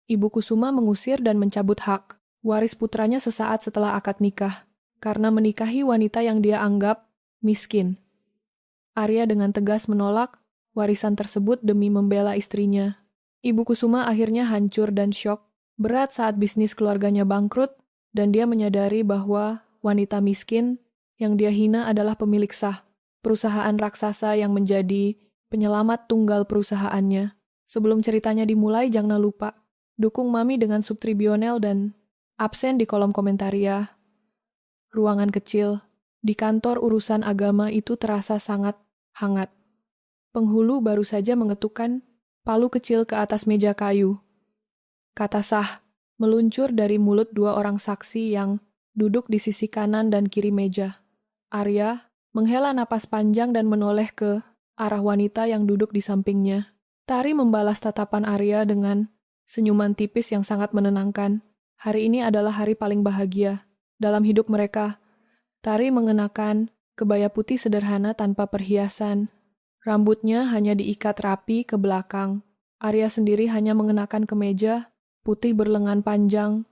Ibu Kusuma mengusir dan mencabut hak waris putranya sesaat setelah akad nikah, karena menikahi wanita yang dia anggap miskin. Arya dengan tegas menolak warisan tersebut demi membela istrinya. Ibu Kusuma akhirnya hancur dan syok berat saat bisnis keluarganya bangkrut, dan dia menyadari bahwa wanita miskin yang dia hina adalah pemilik sah perusahaan raksasa yang menjadi penyelamat tunggal perusahaannya. Sebelum ceritanya dimulai, jangan lupa dukung Mami dengan subtribunal dan absen di kolom komentar ya. Ruangan kecil di kantor urusan agama itu terasa sangat hangat. Penghulu baru saja mengetukkan palu kecil ke atas meja kayu. Kata sah meluncur dari mulut dua orang saksi yang duduk di sisi kanan dan kiri meja. Arya menghela napas panjang dan menoleh ke arah wanita yang duduk di sampingnya. Tari membalas tatapan Arya dengan senyuman tipis yang sangat menenangkan. Hari ini adalah hari paling bahagia dalam hidup mereka. Tari mengenakan kebaya putih sederhana tanpa perhiasan. Rambutnya hanya diikat rapi ke belakang. Arya sendiri hanya mengenakan kemeja putih berlengan panjang,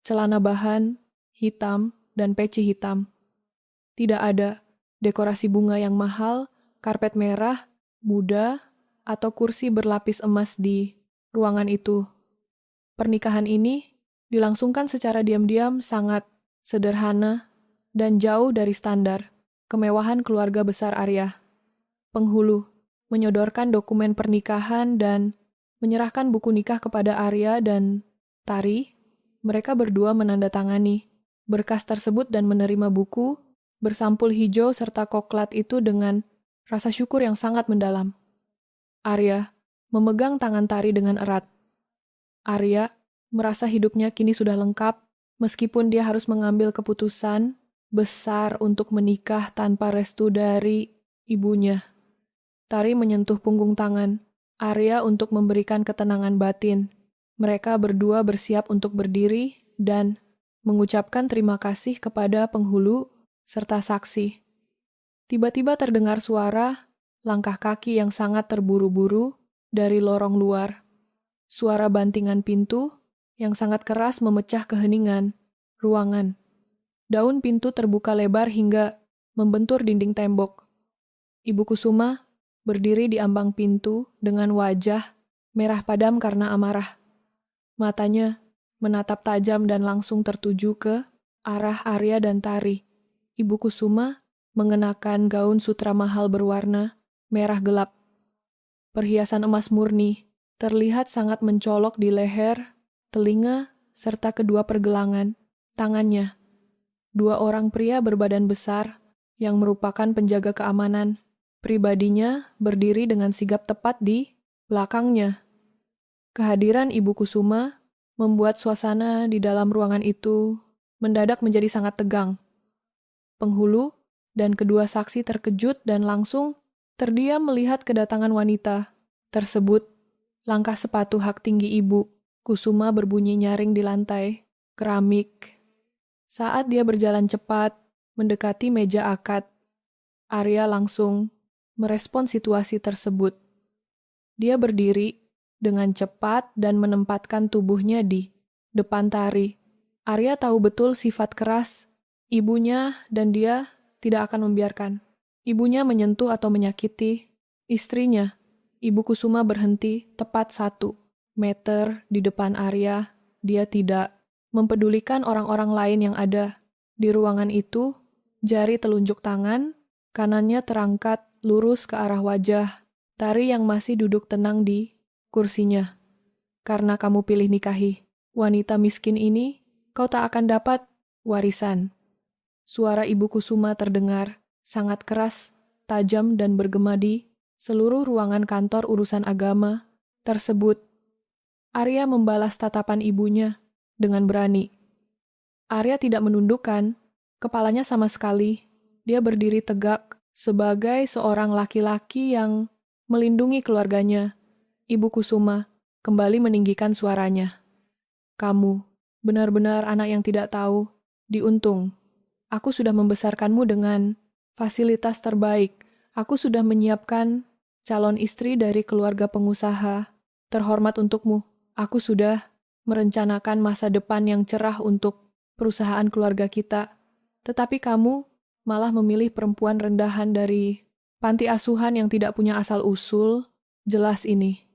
celana bahan hitam, dan peci hitam. Tidak ada dekorasi bunga yang mahal, karpet merah, muda, atau kursi berlapis emas di ruangan itu. Pernikahan ini dilangsungkan secara diam-diam, sangat sederhana dan jauh dari standar kemewahan keluarga besar Arya. Penghulu menyodorkan dokumen pernikahan dan menyerahkan buku nikah kepada Arya dan Tari. Mereka berdua menandatangani berkas tersebut dan menerima buku bersampul hijau serta koklat itu dengan rasa syukur yang sangat mendalam. Arya memegang tangan Tari dengan erat. Arya merasa hidupnya kini sudah lengkap, meskipun dia harus mengambil keputusan besar untuk menikah tanpa restu dari ibunya. Tari menyentuh punggung tangan Arya untuk memberikan ketenangan batin. Mereka berdua bersiap untuk berdiri dan mengucapkan terima kasih kepada penghulu serta saksi. Tiba-tiba terdengar suara langkah kaki yang sangat terburu-buru dari lorong luar. Suara bantingan pintu yang sangat keras memecah keheningan ruangan. Daun pintu terbuka lebar hingga membentur dinding tembok. Ibu Kusuma berdiri di ambang pintu dengan wajah merah padam karena amarah. Matanya menatap tajam dan langsung tertuju ke arah Arya dan Tari. Ibu Kusuma mengenakan gaun sutra mahal berwarna merah gelap. Perhiasan emas murni terlihat sangat mencolok di leher, telinga, serta kedua pergelangan tangannya. Dua orang pria berbadan besar yang merupakan penjaga keamanan pribadinya berdiri dengan sigap tepat di belakangnya. Kehadiran Ibu Kusuma membuat suasana di dalam ruangan itu mendadak menjadi sangat tegang. Penghulu dan kedua saksi terkejut dan langsung terdiam melihat kedatangan wanita tersebut. Langkah sepatu hak tinggi Ibu Kusuma berbunyi nyaring di lantai keramik. Saat dia berjalan cepat mendekati meja akad, Arya langsung merespon situasi tersebut. Dia berdiri dengan cepat dan menempatkan tubuhnya di depan Tari. Arya tahu betul sifat keras ibunya dan dia tidak akan membiarkan ibunya menyentuh atau menyakiti istrinya. Ibu Kusuma berhenti tepat 1 meter di depan Arya. Dia tidak mempedulikan orang-orang lain yang ada di ruangan itu. Jari telunjuk tangan kanannya terangkat lurus ke arah wajah Tari yang masih duduk tenang di kursinya. Karena kamu pilih nikahi wanita miskin ini, kau tak akan dapat warisan. Suara Ibu Kusuma terdengar sangat keras, tajam dan bergema di seluruh ruangan kantor urusan agama tersebut. Arya membalas tatapan ibunya dengan berani. Arya tidak menundukkan kepalanya sama sekali. Dia berdiri tegak sebagai seorang laki-laki yang melindungi keluarganya. Ibu Kusuma kembali meninggikan suaranya. Kamu benar-benar anak yang tidak tahu diuntung. Aku sudah membesarkanmu dengan fasilitas terbaik. Aku sudah menyiapkan calon istri dari keluarga pengusaha terhormat untukmu. Aku sudah merencanakan masa depan yang cerah untuk perusahaan keluarga kita. Tetapi kamu malah memilih perempuan rendahan dari panti asuhan yang tidak punya asal-usul. Jelas ini.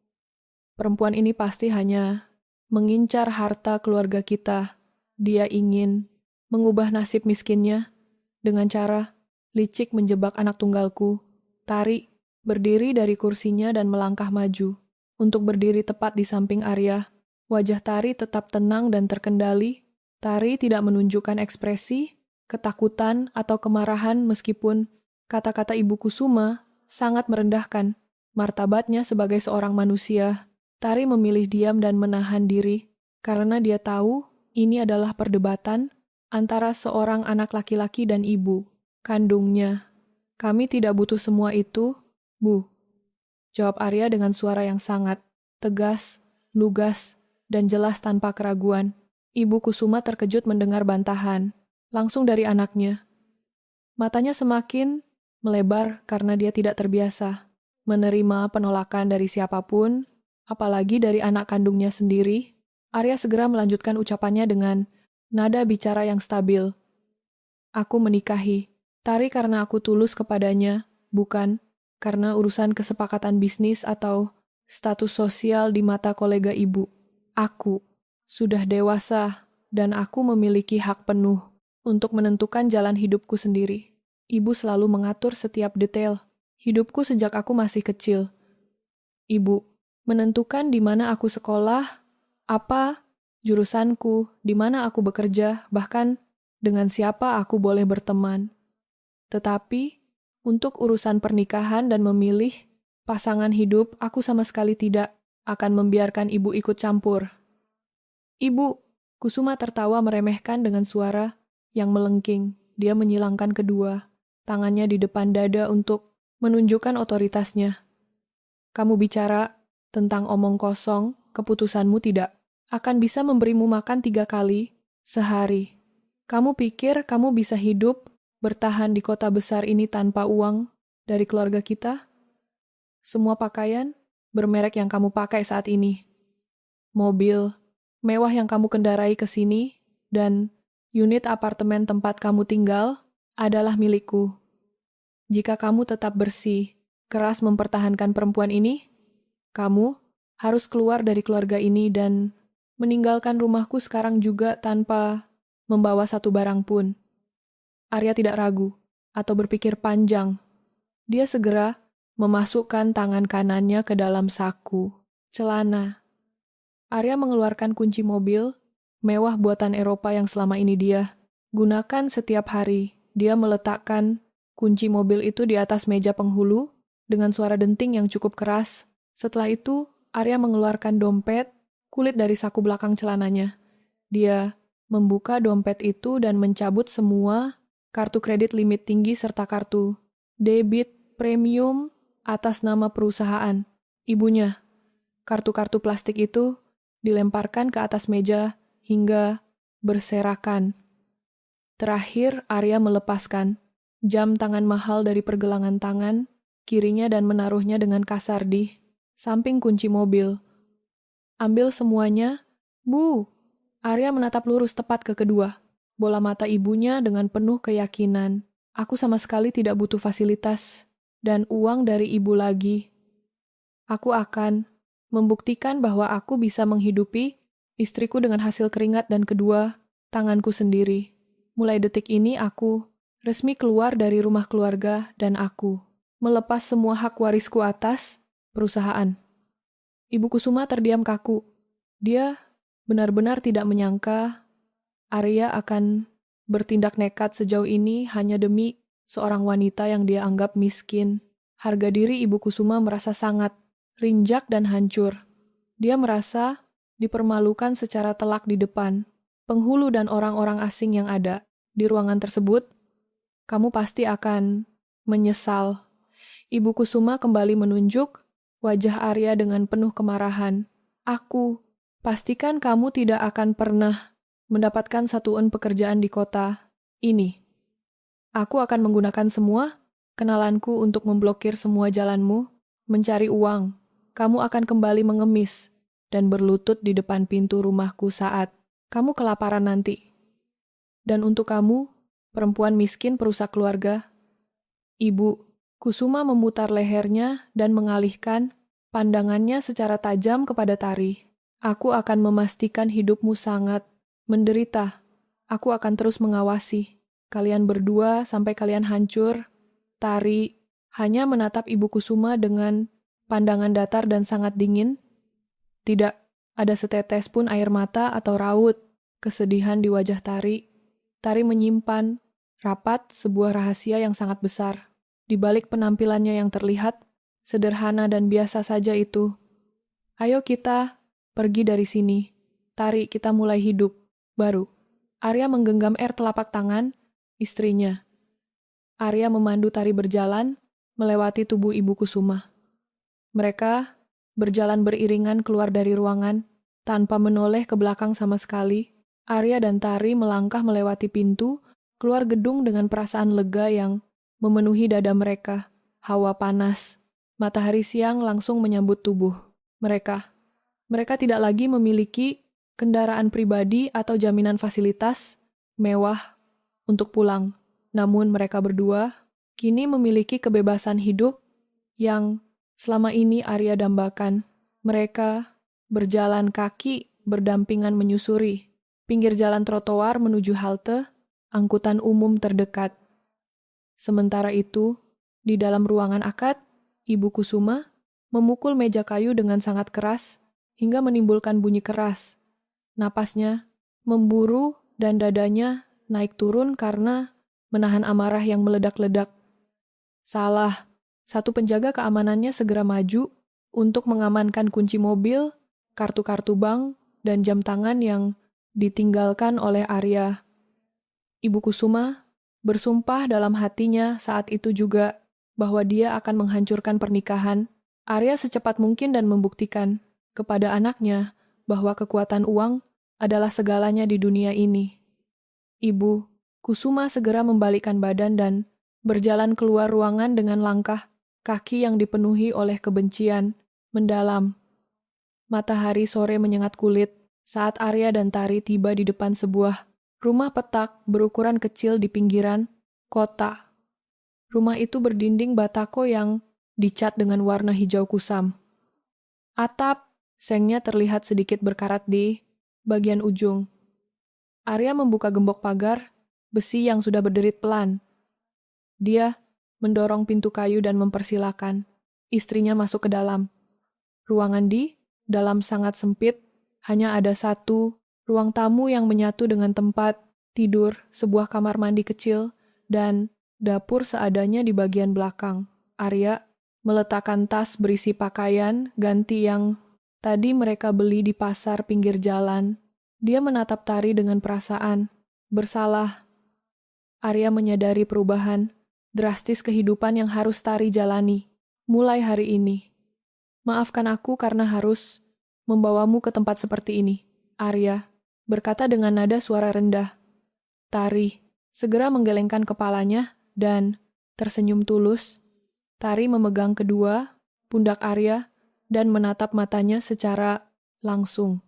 Perempuan ini pasti hanya mengincar harta keluarga kita. Dia ingin mengubah nasib miskinnya dengan cara licik menjebak anak tunggalku. Tari berdiri dari kursinya dan melangkah maju. Untuk berdiri tepat di samping Arya, wajah Tari tetap tenang dan terkendali. Tari tidak menunjukkan ekspresi, ketakutan, atau kemarahan meskipun kata-kata Ibu Kusuma sangat merendahkan martabatnya sebagai seorang manusia. Tari memilih diam dan menahan diri karena dia tahu ini adalah perdebatan antara seorang anak laki-laki dan ibu kandungnya. Kami tidak butuh semua itu, Bu. Jawab Arya dengan suara yang sangat tegas, lugas, dan jelas tanpa keraguan. Ibu Kusuma terkejut mendengar bantahan, langsung dari anaknya. Matanya semakin melebar karena dia tidak terbiasa menerima penolakan dari siapapun, apalagi dari anak kandungnya sendiri. Arya segera melanjutkan ucapannya dengan nada bicara yang stabil. Aku menikahi Tari karena aku tulus kepadanya, bukan karena urusan kesepakatan bisnis atau status sosial di mata kolega ibu. Aku sudah dewasa dan aku memiliki hak penuh untuk menentukan jalan hidupku sendiri. Ibu selalu mengatur setiap detail hidupku sejak aku masih kecil. Ibu menentukan di mana aku sekolah, apa jurusanku, di mana aku bekerja, bahkan dengan siapa aku boleh berteman. Tetapi, untuk urusan pernikahan dan memilih pasangan hidup, aku sama sekali tidak akan membiarkan ibu ikut campur. Ibu, Kusuma tertawa meremehkan dengan suara yang melengking. Dia menyilangkan kedua tangannya di depan dada untuk menunjukkan otoritasnya. Kamu bicara tentang omong kosong, keputusanmu tidak akan bisa memberimu makan 3 kali sehari. Kamu pikir kamu bisa hidup bertahan di kota besar ini tanpa uang dari keluarga kita? Semua pakaian bermerek yang kamu pakai saat ini, mobil mewah yang kamu kendarai ke sini, dan unit apartemen tempat kamu tinggal adalah milikku. Jika kamu tetap bersih, keras mempertahankan perempuan ini, kamu harus keluar dari keluarga ini dan meninggalkan rumahku sekarang juga tanpa membawa satu barang pun. Arya tidak ragu atau berpikir panjang. Dia segera memasukkan tangan kanannya ke dalam saku celana. Arya mengeluarkan kunci mobil mewah buatan Eropa yang selama ini dia gunakan setiap hari. Dia meletakkan kunci mobil itu di atas meja penghulu dengan suara denting yang cukup keras. Setelah itu, Arya mengeluarkan dompet kulit dari saku belakang celananya. Dia membuka dompet itu dan mencabut semua kartu kredit limit tinggi serta kartu debit premium atas nama perusahaan ibunya. Kartu-kartu plastik itu dilemparkan ke atas meja hingga berserakan. Terakhir, Arya melepaskan jam tangan mahal dari pergelangan tangan kirinya dan menaruhnya dengan kasar di samping kunci mobil. Ambil semuanya, Bu. Arya menatap lurus tepat ke kedua bola mata ibunya dengan penuh keyakinan. Aku sama sekali tidak butuh fasilitas dan uang dari ibu lagi. Aku akan membuktikan bahwa aku bisa menghidupi istriku dengan hasil keringat dan kedua tanganku sendiri. Mulai detik ini aku resmi keluar dari rumah keluarga dan aku melepas semua hak warisku atas perusahaan. Ibu Kusuma terdiam kaku. Dia benar-benar tidak menyangka Arya akan bertindak nekat sejauh ini hanya demi seorang wanita yang dia anggap miskin. Harga diri Ibu Kusuma merasa sangat rinjak dan hancur. Dia merasa dipermalukan secara telak di depan penghulu dan orang-orang asing yang ada di ruangan tersebut. Kamu pasti akan menyesal. Ibu Kusuma kembali menunjuk wajah Arya dengan penuh kemarahan. Aku pastikan kamu tidak akan pernah mendapatkan satuan pekerjaan di kota ini. Aku akan menggunakan semua kenalanku untuk memblokir semua jalanmu, mencari uang. Kamu akan kembali mengemis dan berlutut di depan pintu rumahku saat kamu kelaparan nanti. Dan untuk kamu, perempuan miskin perusak keluarga, Ibu Kusuma memutar lehernya dan mengalihkan pandangannya secara tajam kepada Tari. Aku akan memastikan hidupmu sangat menderita. Aku akan terus mengawasi kalian berdua sampai kalian hancur. Tari hanya menatap Ibu Kusuma dengan pandangan datar dan sangat dingin. Tidak ada setetes pun air mata atau raut kesedihan di wajah Tari. Tari menyimpan rapat sebuah rahasia yang sangat besar. Di balik penampilannya yang terlihat sederhana dan biasa saja itu. Ayo kita pergi dari sini. Tari, kita mulai hidup baru. Arya menggenggam telapak tangan istrinya. Arya memandu Tari berjalan melewati tubuh Ibu Kusuma. Mereka berjalan beriringan keluar dari ruangan tanpa menoleh ke belakang sama sekali. Arya dan Tari melangkah melewati pintu keluar gedung dengan perasaan lega yang memenuhi dada mereka. Hawa panas, matahari siang langsung menyambut tubuh mereka. Mereka tidak lagi memiliki kendaraan pribadi atau jaminan fasilitas mewah untuk pulang. Namun mereka berdua kini memiliki kebebasan hidup yang selama ini Arya dambakan. Mereka berjalan kaki berdampingan menyusuri pinggir jalan trotoar menuju halte angkutan umum terdekat. Sementara itu, di dalam ruangan akad, Ibu Kusuma memukul meja kayu dengan sangat keras hingga menimbulkan bunyi keras. Napasnya memburu dan dadanya naik turun karena menahan amarah yang meledak-ledak. Salah, satu penjaga keamanannya segera maju untuk mengamankan kunci mobil, kartu-kartu bank, dan jam tangan yang ditinggalkan oleh Arya. Ibu Kusuma bersumpah dalam hatinya saat itu juga bahwa dia akan menghancurkan pernikahan Arya secepat mungkin dan membuktikan kepada anaknya bahwa kekuatan uang adalah segalanya di dunia ini. Ibu Kusuma segera membalikkan badan dan berjalan keluar ruangan dengan langkah kaki yang dipenuhi oleh kebencian mendalam. Matahari sore menyengat kulit saat Arya dan Tari tiba di depan sebuah rumah petak berukuran kecil di pinggiran kota. Rumah itu berdinding batako yang dicat dengan warna hijau kusam. Atap sengnya terlihat sedikit berkarat di bagian ujung. Arya membuka gembok pagar besi yang sudah berderit pelan. Dia mendorong pintu kayu dan mempersilahkan istrinya masuk ke dalam. Ruangan di dalam sangat sempit, hanya ada satu ruang tamu yang menyatu dengan tempat tidur, sebuah kamar mandi kecil, dan dapur seadanya di bagian belakang. Arya meletakkan tas berisi pakaian ganti yang tadi mereka beli di pasar pinggir jalan. Dia menatap Tari dengan perasaan bersalah. Arya menyadari perubahan drastis kehidupan yang harus Tari jalani mulai hari ini. Maafkan aku karena harus membawamu ke tempat seperti ini, Arya berkata dengan nada suara rendah. Tari segera menggelengkan kepalanya dan tersenyum tulus. Tari memegang kedua pundak Arya dan menatap matanya secara langsung.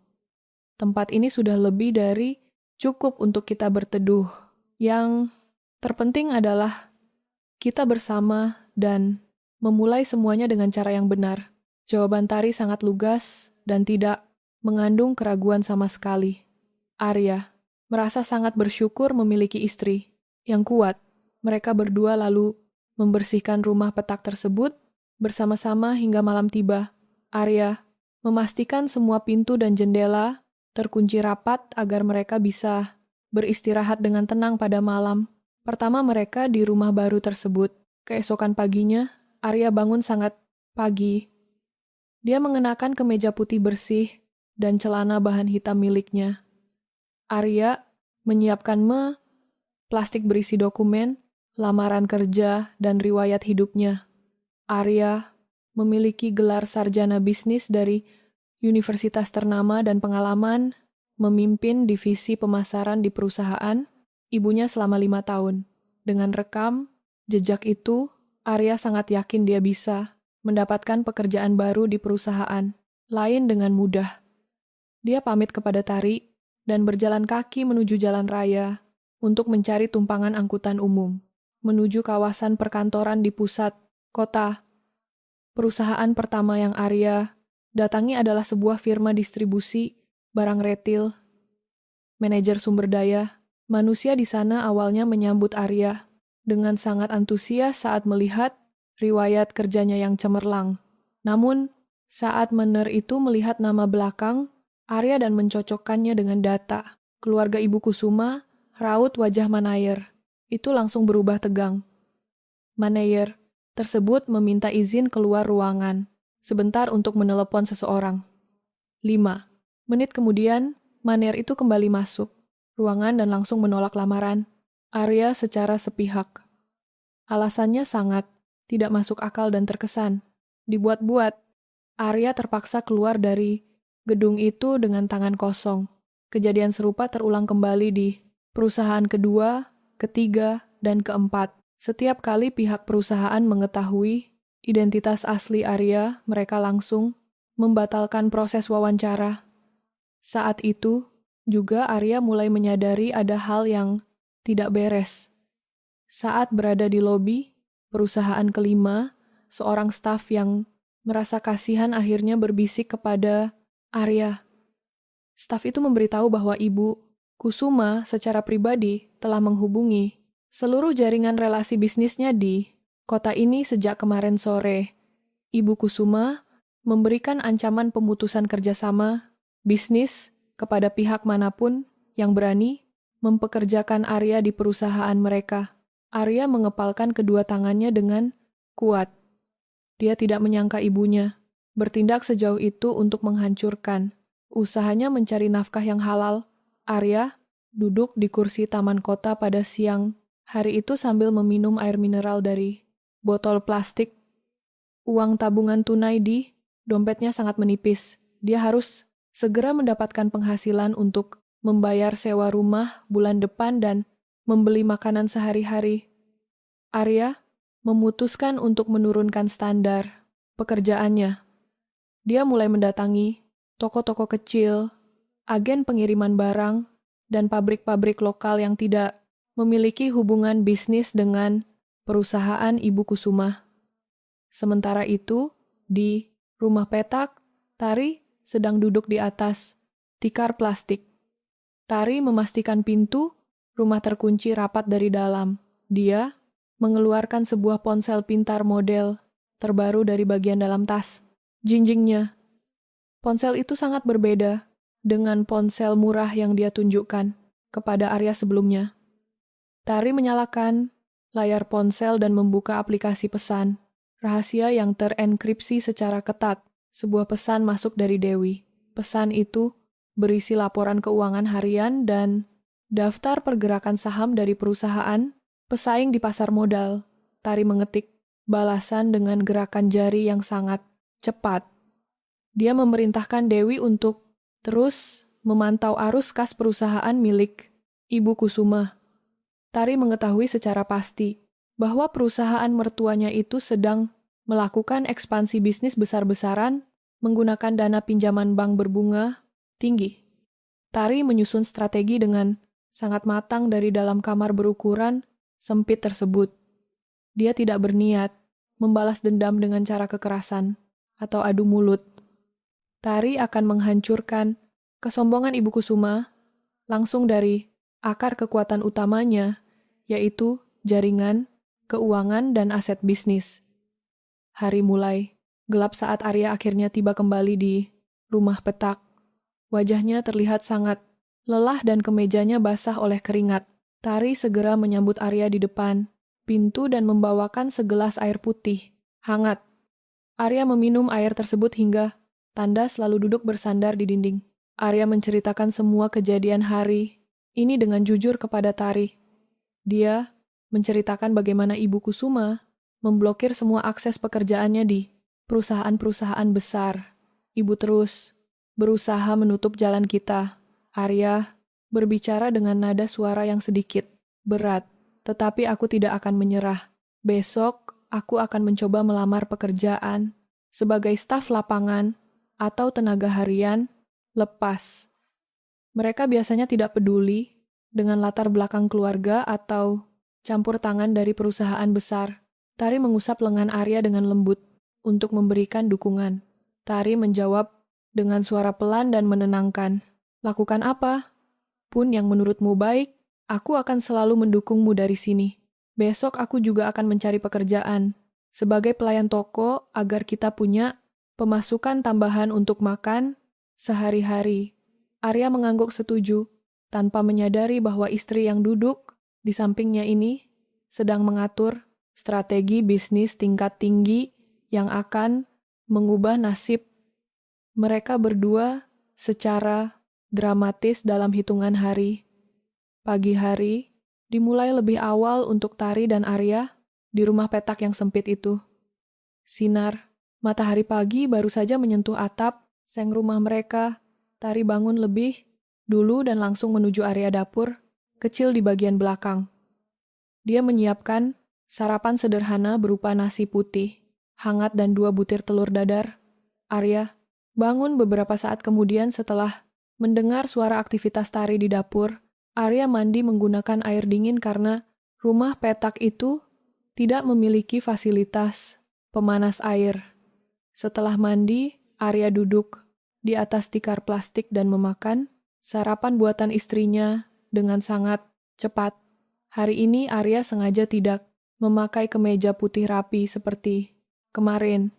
Tempat ini sudah lebih dari cukup untuk kita berteduh. Yang terpenting adalah kita bersama dan memulai semuanya dengan cara yang benar. Jawaban Tari sangat lugas dan tidak mengandung keraguan sama sekali. Arya merasa sangat bersyukur memiliki istri yang kuat. Mereka berdua lalu membersihkan rumah petak tersebut bersama-sama hingga malam tiba. Arya memastikan semua pintu dan jendela terkunci rapat agar mereka bisa beristirahat dengan tenang pada malam pertama mereka di rumah baru tersebut. Keesokan paginya, Arya bangun sangat pagi. Dia mengenakan kemeja putih bersih dan celana bahan hitam miliknya. Arya menyiapkan plastik berisi dokumen, lamaran kerja, dan riwayat hidupnya. Arya memiliki gelar sarjana bisnis dari universitas ternama dan pengalaman memimpin divisi pemasaran di perusahaan ibunya selama 5 tahun. Dengan rekam jejak itu, Arya sangat yakin dia bisa mendapatkan pekerjaan baru di perusahaan lain dengan mudah. Dia pamit kepada Tari dan berjalan kaki menuju jalan raya untuk mencari tumpangan angkutan umum, menuju kawasan perkantoran di pusat kota. Perusahaan pertama yang Arya datangi adalah sebuah firma distribusi barang retail. Manajer sumber daya manusia di sana awalnya menyambut Arya dengan sangat antusias saat melihat riwayat kerjanya yang cemerlang. Namun, saat Mener itu melihat nama belakang Arya dan mencocokkannya dengan data keluarga Ibu Kusuma, raut wajah Manayer itu langsung berubah tegang. Manayer tersebut meminta izin keluar ruangan sebentar untuk menelepon seseorang. 5 menit kemudian, Manayer itu kembali masuk ruangan dan langsung menolak lamaran Arya secara sepihak. Alasannya sangat tidak masuk akal dan terkesan dibuat-buat. Arya terpaksa keluar dari gedung itu dengan tangan kosong. Kejadian serupa terulang kembali di perusahaan kedua, ketiga, dan keempat. Setiap kali pihak perusahaan mengetahui identitas asli Arya, mereka langsung membatalkan proses wawancara. Saat itu, juga Arya mulai menyadari ada hal yang tidak beres. Saat berada di lobi perusahaan kelima, seorang staf yang merasa kasihan akhirnya berbisik kepada Arya. Staf itu memberitahu bahwa Ibu Kusuma secara pribadi telah menghubungi seluruh jaringan relasi bisnisnya di kota ini sejak kemarin sore. Ibu Kusuma memberikan ancaman pemutusan kerjasama bisnis kepada pihak manapun yang berani mempekerjakan Arya di perusahaan mereka. Arya mengepalkan kedua tangannya dengan kuat. Dia tidak menyangka ibunya bertindak sejauh itu untuk menghancurkan usahanya mencari nafkah yang halal. Arya duduk di kursi taman kota pada siang hari itu sambil meminum air mineral dari botol plastik. Uang tabungan tunai di dompetnya sangat menipis. Dia harus segera mendapatkan penghasilan untuk membayar sewa rumah bulan depan dan membeli makanan sehari-hari. Arya memutuskan untuk menurunkan standar pekerjaannya. Dia mulai mendatangi toko-toko kecil, agen pengiriman barang, dan pabrik-pabrik lokal yang tidak memiliki hubungan bisnis dengan perusahaan Ibu Kusuma. Sementara itu, di rumah petak, Tari sedang duduk di atas tikar plastik. Tari memastikan pintu rumah terkunci rapat dari dalam. Dia mengeluarkan sebuah ponsel pintar model terbaru dari bagian dalam tas jinjingnya. Ponsel itu sangat berbeda dengan ponsel murah yang dia tunjukkan kepada Arya sebelumnya. Tari menyalakan layar ponsel dan membuka aplikasi pesan rahasia yang terenkripsi secara ketat. Sebuah pesan masuk dari Dewi. Pesan itu berisi laporan keuangan harian dan daftar pergerakan saham dari perusahaan pesaing di pasar modal. Tari mengetik balasan dengan gerakan jari yang sangat cepat. Dia memerintahkan Dewi untuk terus memantau arus kas perusahaan milik Ibu Kusuma. Tari mengetahui secara pasti bahwa perusahaan mertuanya itu sedang melakukan ekspansi bisnis besar-besaran menggunakan dana pinjaman bank berbunga tinggi. Tari menyusun strategi dengan sangat matang dari dalam kamar berukuran sempit tersebut. Dia tidak berniat membalas dendam dengan cara kekerasan atau adu mulut. Tari akan menghancurkan kesombongan Ibu Kusuma langsung dari akar kekuatan utamanya, yaitu jaringan, keuangan, dan aset bisnis. Hari mulai gelap saat Arya akhirnya tiba kembali di rumah petak. Wajahnya terlihat sangat lelah dan kemejanya basah oleh keringat. Tari segera menyambut Arya di depan pintu dan membawakan segelas air putih, hangat. Arya meminum air tersebut hingga tandas lalu duduk bersandar di dinding. Arya menceritakan semua kejadian hari ini dengan jujur kepada Tari. Dia menceritakan bagaimana Ibu Kusuma memblokir semua akses pekerjaannya di perusahaan-perusahaan besar. Ibu terus berusaha menutup jalan kita. Arya berbicara dengan nada suara yang sedikit berat, tetapi aku tidak akan menyerah. Besok, aku akan mencoba melamar pekerjaan sebagai staf lapangan atau tenaga harian, lepas. Mereka biasanya tidak peduli dengan latar belakang keluarga atau campur tangan dari perusahaan besar. Tari mengusap lengan Arya dengan lembut untuk memberikan dukungan. Tari menjawab dengan suara pelan dan menenangkan. Lakukan apa pun yang menurutmu baik, aku akan selalu mendukungmu dari sini. Besok aku juga akan mencari pekerjaan sebagai pelayan toko agar kita punya pemasukan tambahan untuk makan sehari-hari. Arya mengangguk setuju, tanpa menyadari bahwa istri yang duduk di sampingnya ini sedang mengatur strategi bisnis tingkat tinggi yang akan mengubah nasib mereka berdua secara dramatis dalam hitungan hari. Pagi hari dimulai lebih awal untuk Tari dan Arya di rumah petak yang sempit itu. Sinar matahari pagi baru saja menyentuh atap seng rumah mereka. Tari bangun lebih dulu dan langsung menuju area dapur kecil di bagian belakang. Dia menyiapkan sarapan sederhana berupa nasi putih, hangat dan 2 butir telur dadar. Arya bangun beberapa saat kemudian setelah mendengar suara aktivitas Tari di dapur. Arya mandi menggunakan air dingin karena rumah petak itu tidak memiliki fasilitas pemanas air. Setelah mandi, Arya duduk di atas tikar plastik dan memakan sarapan buatan istrinya dengan sangat cepat. Hari ini Arya sengaja tidak memakai kemeja putih rapi seperti kemarin.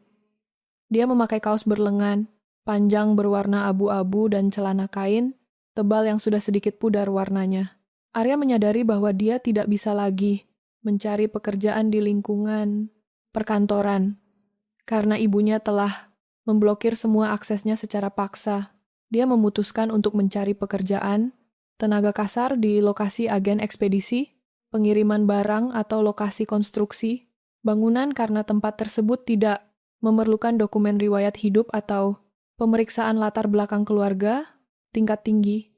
Dia memakai kaos berlengan panjang berwarna abu-abu dan celana kain tebal yang sudah sedikit pudar warnanya. Arya menyadari bahwa dia tidak bisa lagi mencari pekerjaan di lingkungan perkantoran karena ibunya telah memblokir semua aksesnya secara paksa. Dia memutuskan untuk mencari pekerjaan, tenaga kasar di lokasi agen ekspedisi, pengiriman barang atau lokasi konstruksi, bangunan karena tempat tersebut tidak memerlukan dokumen riwayat hidup atau pemeriksaan latar belakang keluarga tingkat tinggi.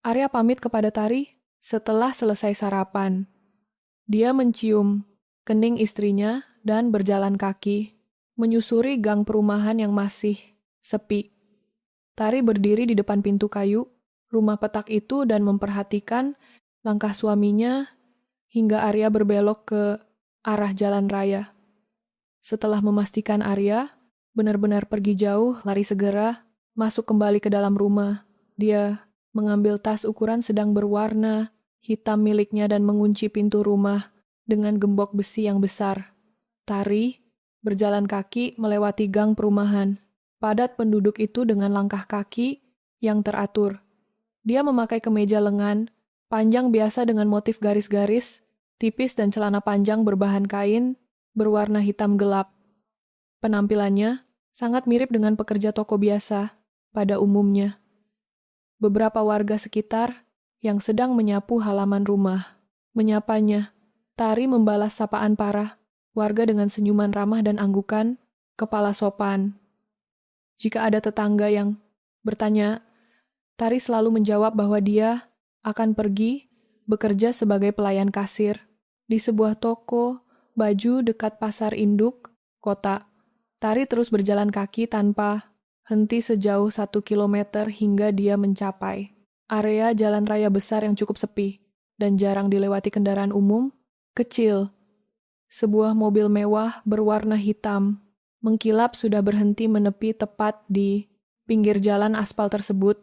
Arya pamit kepada Tari setelah selesai sarapan. Dia mencium kening istrinya dan berjalan kaki menyusuri gang perumahan yang masih sepi. Tari berdiri di depan pintu kayu rumah petak itu dan memperhatikan langkah suaminya hingga Arya berbelok ke arah jalan raya. Setelah memastikan Arya benar-benar pergi jauh, lari segera masuk kembali ke dalam rumah. Dia mengambil tas ukuran sedang berwarna hitam miliknya dan mengunci pintu rumah dengan gembok besi yang besar. Tari berjalan kaki melewati gang perumahan, padat penduduk itu dengan langkah kaki yang teratur. Dia memakai kemeja lengan, panjang biasa dengan motif garis-garis, tipis dan celana panjang berbahan kain, berwarna hitam gelap. Penampilannya sangat mirip dengan pekerja toko biasa pada umumnya. Beberapa warga sekitar yang sedang menyapu halaman rumah menyapanya. Tari membalas sapaan parah. Warga dengan senyuman ramah dan anggukan, kepala sopan. Jika ada tetangga yang bertanya, Tari selalu menjawab bahwa dia akan pergi bekerja sebagai pelayan kasir di sebuah toko baju dekat pasar induk kota. Tari terus berjalan kaki tanpa henti sejauh 1 kilometer hingga dia mencapai area jalan raya besar yang cukup sepi dan jarang dilewati kendaraan umum. Kecil. Sebuah mobil mewah berwarna hitam mengkilap sudah berhenti menepi tepat di pinggir jalan aspal tersebut.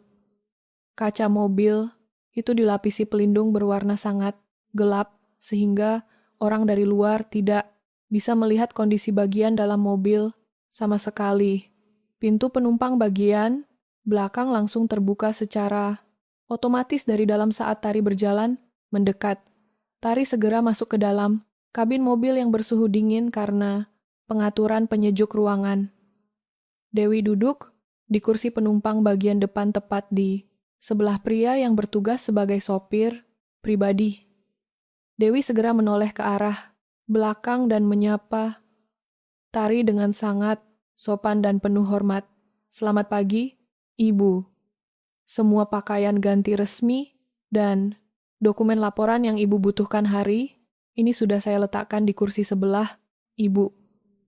Kaca mobil itu dilapisi pelindung berwarna sangat gelap sehingga orang dari luar tidak bisa melihat kondisi bagian dalam mobil sama sekali. Pintu penumpang bagian belakang langsung terbuka secara otomatis dari dalam saat Tari berjalan mendekat. Tari segera masuk ke dalam kabin mobil yang bersuhu dingin karena pengaturan penyejuk ruangan. Dewi duduk di kursi penumpang bagian depan tepat di sebelah pria yang bertugas sebagai sopir pribadi. Dewi segera menoleh ke arah belakang dan menyapa Tari dengan sangat sopan dan penuh hormat. Selamat pagi, Ibu. Semua pakaian ganti resmi dan dokumen laporan yang Ibu butuhkan hari ini sudah saya letakkan di kursi sebelah, Ibu.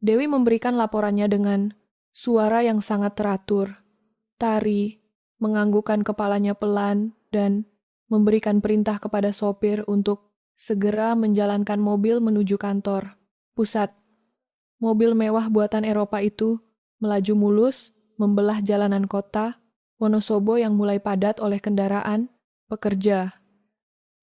Dewi memberikan laporannya dengan suara yang sangat teratur. Tari menganggukkan kepalanya pelan, dan memberikan perintah kepada sopir untuk segera menjalankan mobil menuju kantor pusat. Mobil mewah buatan Eropa itu melaju mulus, membelah jalanan kota Wonosobo yang mulai padat oleh kendaraan pekerja.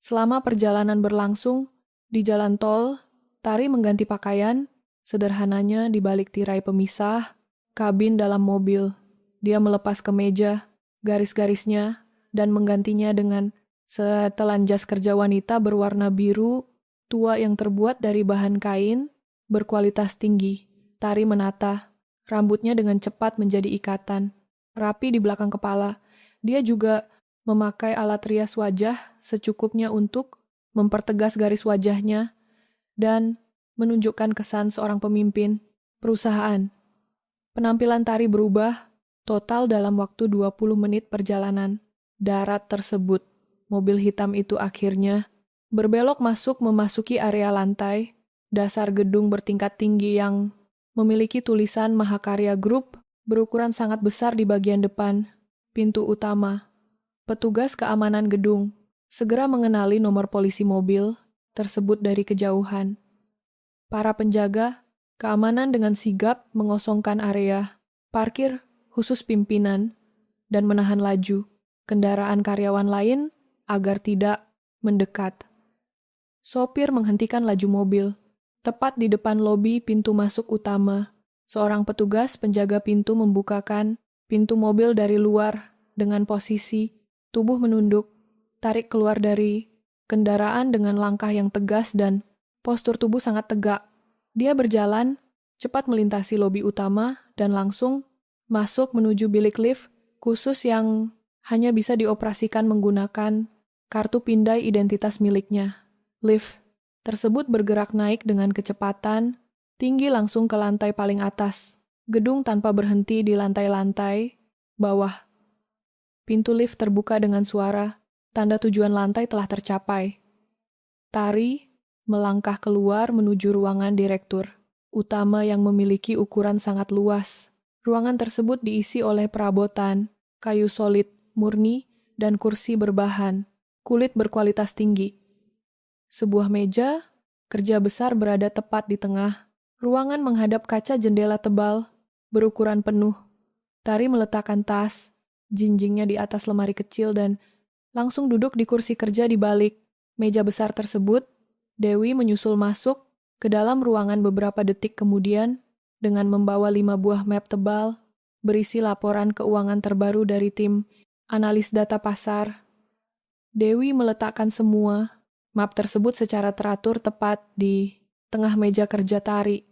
Selama perjalanan berlangsung, di jalan tol, Tari mengganti pakaian, sederhananya di balik tirai pemisah, kabin dalam mobil. Dia melepas kemeja, garis-garisnya, dan menggantinya dengan setelan jas kerja wanita berwarna biru, tua yang terbuat dari bahan kain, berkualitas tinggi. Tari menata, rambutnya dengan cepat menjadi ikatan, rapi di belakang kepala. Dia juga memakai alat rias wajah secukupnya untuk mempertegas garis wajahnya dan menunjukkan kesan seorang pemimpin perusahaan. Penampilan Tari berubah total dalam waktu 20 menit perjalanan darat tersebut. Mobil hitam itu akhirnya berbelok memasuki area lantai, dasar gedung bertingkat tinggi yang memiliki tulisan Mahakarya Group berukuran sangat besar di bagian depan, pintu utama. Petugas keamanan gedung segera mengenali nomor polisi mobil tersebut dari kejauhan. Para penjaga keamanan dengan sigap mengosongkan area parkir khusus pimpinan dan menahan laju kendaraan karyawan lain agar tidak mendekat. Sopir menghentikan laju mobil. Tepat di depan lobi pintu masuk utama, seorang petugas penjaga pintu membukakan pintu mobil dari luar dengan posisi tubuh menunduk, tarik keluar dari kendaraan dengan langkah yang tegas dan postur tubuh sangat tegak. Dia berjalan cepat melintasi lobi utama dan langsung masuk menuju bilik lift khusus yang hanya bisa dioperasikan menggunakan kartu pindai identitas miliknya. Lift tersebut bergerak naik dengan kecepatan tinggi langsung ke lantai paling atas. Gedung tanpa berhenti di lantai-lantai bawah. Pintu lift terbuka dengan suara, tanda tujuan lantai telah tercapai. Tari melangkah keluar menuju ruangan direktur utama yang memiliki ukuran sangat luas. Ruangan tersebut diisi oleh perabotan, kayu solid, murni, dan kursi berbahan, kulit berkualitas tinggi. Sebuah meja kerja besar berada tepat di tengah. Ruangan menghadap kaca jendela tebal, berukuran penuh. Tari meletakkan tas, jinjingnya di atas lemari kecil dan langsung duduk di kursi kerja di balik meja besar tersebut. Dewi menyusul masuk ke dalam ruangan beberapa detik kemudian dengan membawa 5 buah map tebal berisi laporan keuangan terbaru dari tim analis data pasar. Dewi meletakkan semua map tersebut secara teratur tepat di tengah meja kerja Tari.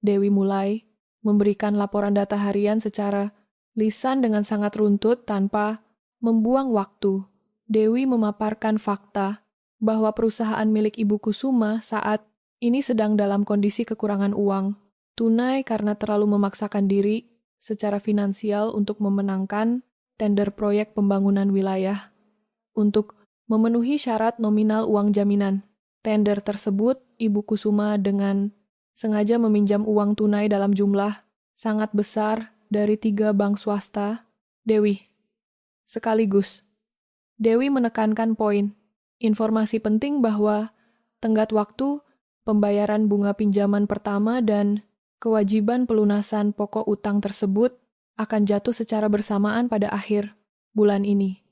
Dewi mulai memberikan laporan data harian secara lisan dengan sangat runtut tanpa membuang waktu. Dewi memaparkan fakta bahwa perusahaan milik Ibu Kusuma saat ini sedang dalam kondisi kekurangan uang tunai karena terlalu memaksakan diri secara finansial untuk memenangkan tender proyek pembangunan wilayah. Untuk memenuhi syarat nominal uang jaminan tender tersebut, Ibu Kusuma dengan sengaja meminjam uang tunai dalam jumlah sangat besar dari 3 bank swasta. Dewi. Sekaligus, Dewi menekankan poin informasi penting bahwa tenggat waktu pembayaran bunga pinjaman pertama dan kewajiban pelunasan pokok utang tersebut akan jatuh secara bersamaan pada akhir bulan ini.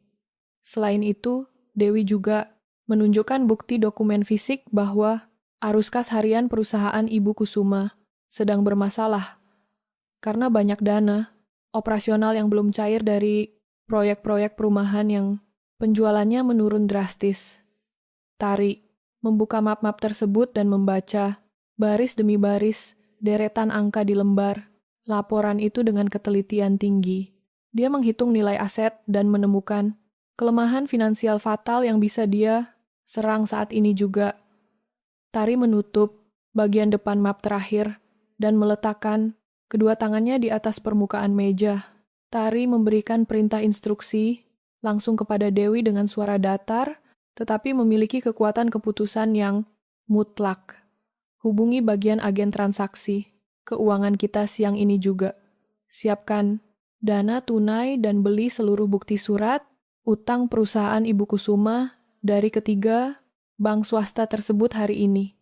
Selain itu, Dewi juga menunjukkan bukti dokumen fisik bahwa arus kas harian perusahaan Ibu Kusuma sedang bermasalah karena banyak dana operasional yang belum cair dari proyek-proyek perumahan yang penjualannya menurun drastis. Tari membuka map-map tersebut dan membaca baris demi baris deretan angka di lembar laporan itu dengan ketelitian tinggi. Dia menghitung nilai aset dan menemukan kelemahan finansial fatal yang bisa dia serang saat ini juga. Tari menutup bagian depan map terakhir dan meletakkan kedua tangannya di atas permukaan meja. Tari memberikan perintah instruksi langsung kepada Dewi dengan suara datar, tetapi memiliki kekuatan keputusan yang mutlak. Hubungi bagian agen transaksi keuangan kita siang ini juga. Siapkan dana tunai dan beli seluruh bukti surat, utang perusahaan Ibu Kusuma dari ketiga bank swasta tersebut hari ini.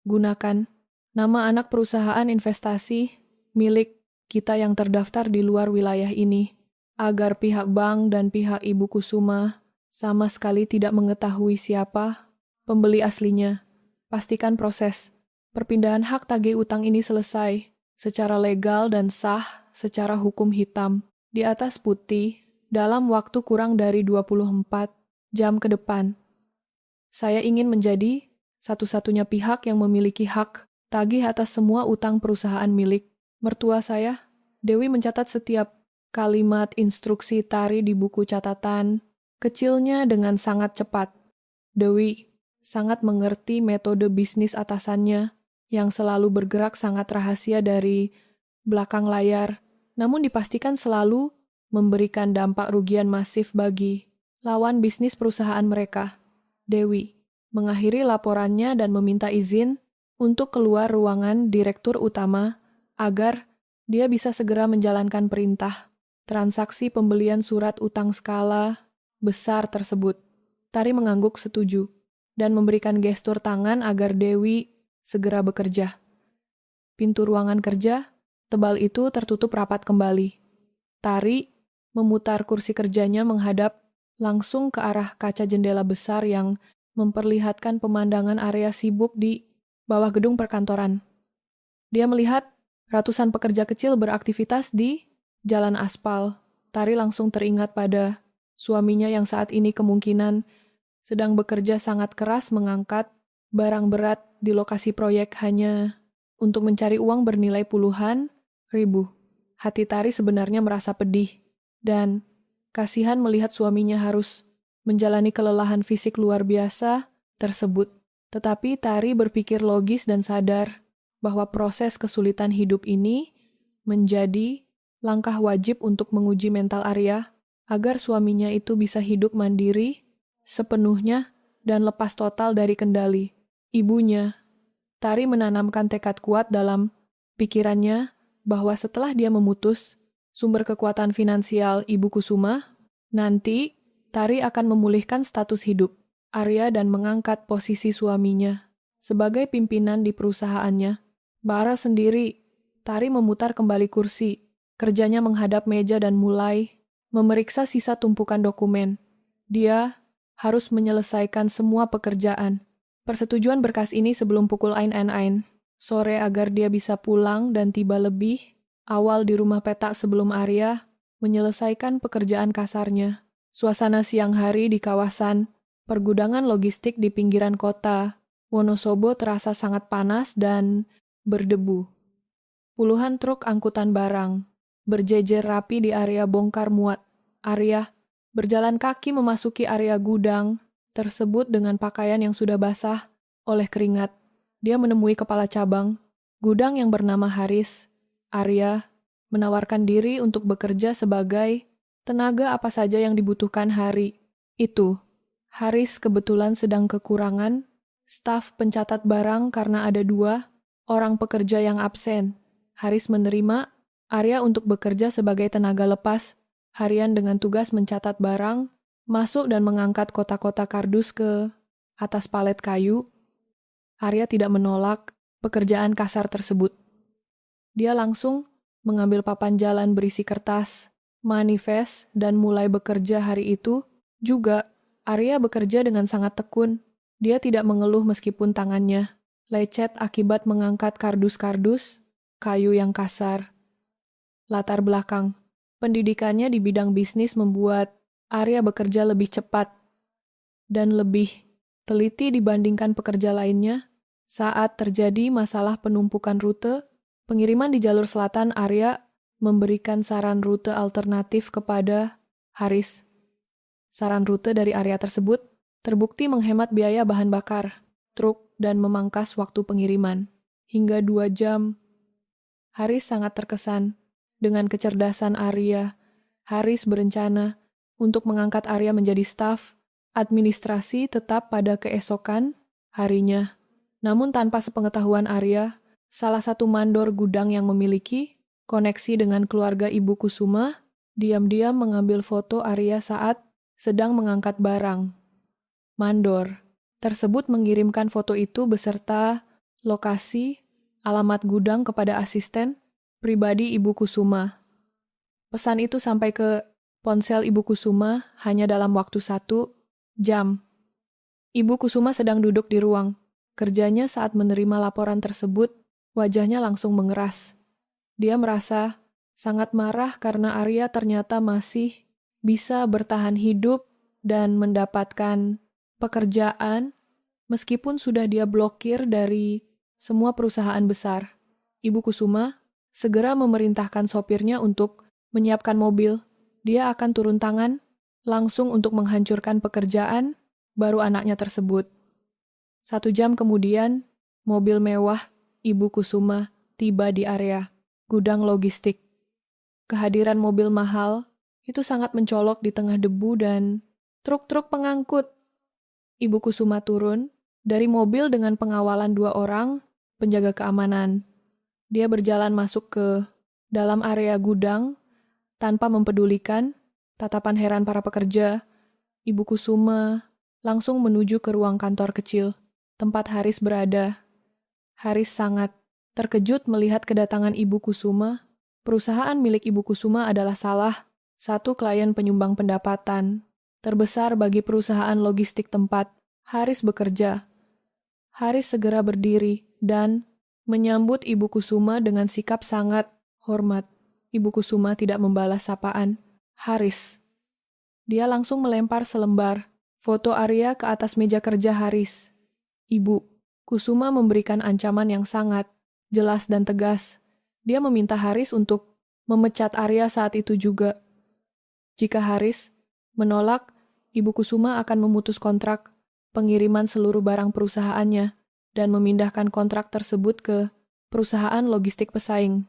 Gunakan nama anak perusahaan investasi milik kita yang terdaftar di luar wilayah ini, agar pihak bank dan pihak Ibu Kusuma sama sekali tidak mengetahui siapa pembeli aslinya. Pastikan proses perpindahan hak tagih utang ini selesai secara legal dan sah secara hukum hitam di atas putih dalam waktu kurang dari 24 jam ke depan. Saya ingin menjadi satu-satunya pihak yang memiliki hak tagih atas semua utang perusahaan milik mertua saya. Dewi mencatat setiap kalimat instruksi Tari di buku catatan kecilnya dengan sangat cepat. Dewi sangat mengerti metode bisnis atasannya yang selalu bergerak sangat rahasia dari belakang layar, namun dipastikan selalu memberikan dampak rugian masif bagi lawan bisnis perusahaan mereka. Dewi mengakhiri laporannya dan meminta izin untuk keluar ruangan direktur utama agar dia bisa segera menjalankan perintah transaksi pembelian surat utang skala besar tersebut. Tari mengangguk setuju dan memberikan gestur tangan agar Dewi segera bekerja. Pintu ruangan kerja tebal itu tertutup rapat kembali. Tari memutar kursi kerjanya menghadap langsung ke arah kaca jendela besar yang memperlihatkan pemandangan area sibuk di bawah gedung perkantoran. Dia melihat ratusan pekerja kecil beraktivitas di jalan aspal. Tari langsung teringat pada suaminya yang saat ini kemungkinan sedang bekerja sangat keras mengangkat barang berat di lokasi proyek hanya untuk mencari uang bernilai puluhan ribu. Hati Tari sebenarnya merasa pedih dan kasihan melihat suaminya harus menjalani kelelahan fisik luar biasa tersebut. Tetapi Tari berpikir logis dan sadar bahwa proses kesulitan hidup ini menjadi langkah wajib untuk menguji mental Arya agar suaminya itu bisa hidup mandiri sepenuhnya dan lepas total dari kendali ibunya. Tari menanamkan tekad kuat dalam pikirannya bahwa setelah dia memutus sumber kekuatan finansial Ibu Kusuma, nanti Tari akan memulihkan status hidup Arya dan mengangkat posisi suaminya sebagai pimpinan di perusahaannya. Bara sendiri, Tari memutar kembali kursi, kerjanya menghadap meja dan mulai memeriksa sisa tumpukan dokumen. Dia harus menyelesaikan semua pekerjaan. Persetujuan berkas ini sebelum pukul ain sore agar dia bisa pulang dan tiba lebih awal di rumah petak sebelum Arya menyelesaikan pekerjaan kasarnya. Suasana siang hari di kawasan pergudangan logistik di pinggiran kota Wonosobo terasa sangat panas dan berdebu. Puluhan truk angkutan barang berjejer rapi di area bongkar muat. Arya berjalan kaki memasuki area gudang tersebut dengan pakaian yang sudah basah oleh keringat. Dia menemui kepala cabang gudang yang bernama Haris. Arya menawarkan diri untuk bekerja sebagai tenaga apa saja yang dibutuhkan hari itu. Haris kebetulan sedang kekurangan staf pencatat barang karena ada 2 orang pekerja yang absen. Haris menerima Arya untuk bekerja sebagai tenaga lepas harian dengan tugas mencatat barang, masuk dan mengangkat kotak-kotak kardus ke atas palet kayu. Arya tidak menolak pekerjaan kasar tersebut. Dia langsung mengambil papan jalan berisi kertas, manifest, dan mulai bekerja hari itu. Juga, Arya bekerja dengan sangat tekun. Dia tidak mengeluh meskipun tangannya lecet akibat mengangkat kardus-kardus kayu yang kasar. Latar belakang pendidikannya di bidang bisnis membuat Arya bekerja lebih cepat dan lebih teliti dibandingkan pekerja lainnya. Saat terjadi masalah penumpukan rute pengiriman di jalur selatan, Arya memberikan saran rute alternatif kepada Haris. Saran rute dari Arya tersebut terbukti menghemat biaya bahan bakar, truk, dan memangkas waktu pengiriman hingga 2 jam. Haris sangat terkesan dengan kecerdasan Arya. Haris berencana untuk mengangkat Arya menjadi staf administrasi tetap pada keesokan harinya. Namun tanpa sepengetahuan Arya, salah satu mandor gudang yang memiliki koneksi dengan keluarga Ibu Kusuma Diam-diam mengambil foto Arya saat sedang mengangkat barang. Mandor tersebut mengirimkan foto itu beserta lokasi, alamat gudang kepada asisten pribadi Ibu Kusuma. Pesan itu sampai ke ponsel Ibu Kusuma hanya dalam waktu 1 jam. Ibu Kusuma sedang duduk di ruang kerjanya saat menerima laporan tersebut, wajahnya langsung mengeras. Dia merasa sangat marah karena Arya ternyata masih bisa bertahan hidup dan mendapatkan pekerjaan meskipun sudah dia blokir dari semua perusahaan besar. Ibu Kusuma segera memerintahkan sopirnya untuk menyiapkan mobil. Dia akan turun tangan langsung untuk menghancurkan pekerjaan baru anaknya tersebut. 1 jam kemudian, mobil mewah Ibu Kusuma tiba di area gudang logistik. Kehadiran mobil mahal itu sangat mencolok di tengah debu dan truk-truk pengangkut. Ibu Kusuma turun dari mobil dengan pengawalan 2 orang penjaga keamanan. Dia berjalan masuk ke dalam area gudang tanpa mempedulikan tatapan heran para pekerja. Ibu Kusuma langsung menuju ke ruang kantor kecil tempat Haris berada. Haris sangat terkejut melihat kedatangan Ibu Kusuma. Perusahaan milik Ibu Kusuma adalah salah satu klien penyumbang pendapatan terbesar bagi perusahaan logistik tempat Haris bekerja. Haris segera berdiri dan menyambut Ibu Kusuma dengan sikap sangat hormat. Ibu Kusuma tidak membalas sapaan Haris. Dia langsung melempar selembar foto Arya ke atas meja kerja Haris. Ibu Kusuma memberikan ancaman yang sangat jelas dan tegas. Dia meminta Haris untuk memecat Arya saat itu juga. Jika Haris menolak, Ibu Kusuma akan memutus kontrak pengiriman seluruh barang perusahaannya dan memindahkan kontrak tersebut ke perusahaan logistik pesaing.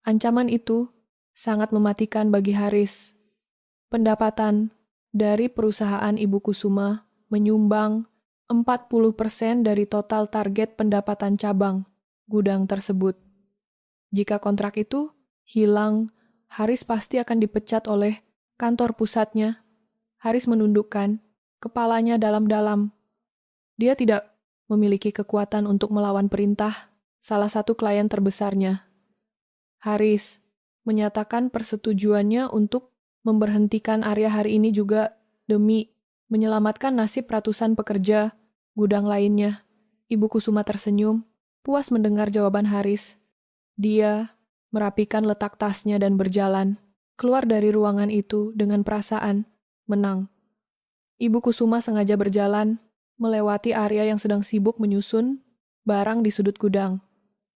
Ancaman itu sangat mematikan bagi Haris. Pendapatan dari perusahaan Ibu Kusuma menyumbang 40% dari total target pendapatan cabang gudang tersebut. Jika kontrak itu hilang, Haris pasti akan dipecat oleh kantor pusatnya. Haris menundukkan kepalanya dalam-dalam. Dia tidak memiliki kekuatan untuk melawan perintah salah satu klien terbesarnya. Haris menyatakan persetujuannya untuk memberhentikan Arya hari ini juga demi menyelamatkan nasib ratusan pekerja gudang lainnya. Ibu Kusuma tersenyum, puas mendengar jawaban Haris. Dia merapikan letak tasnya dan berjalan keluar dari ruangan itu dengan perasaan menang. Ibu Kusuma sengaja berjalan melewati Arya yang sedang sibuk menyusun barang di sudut gudang.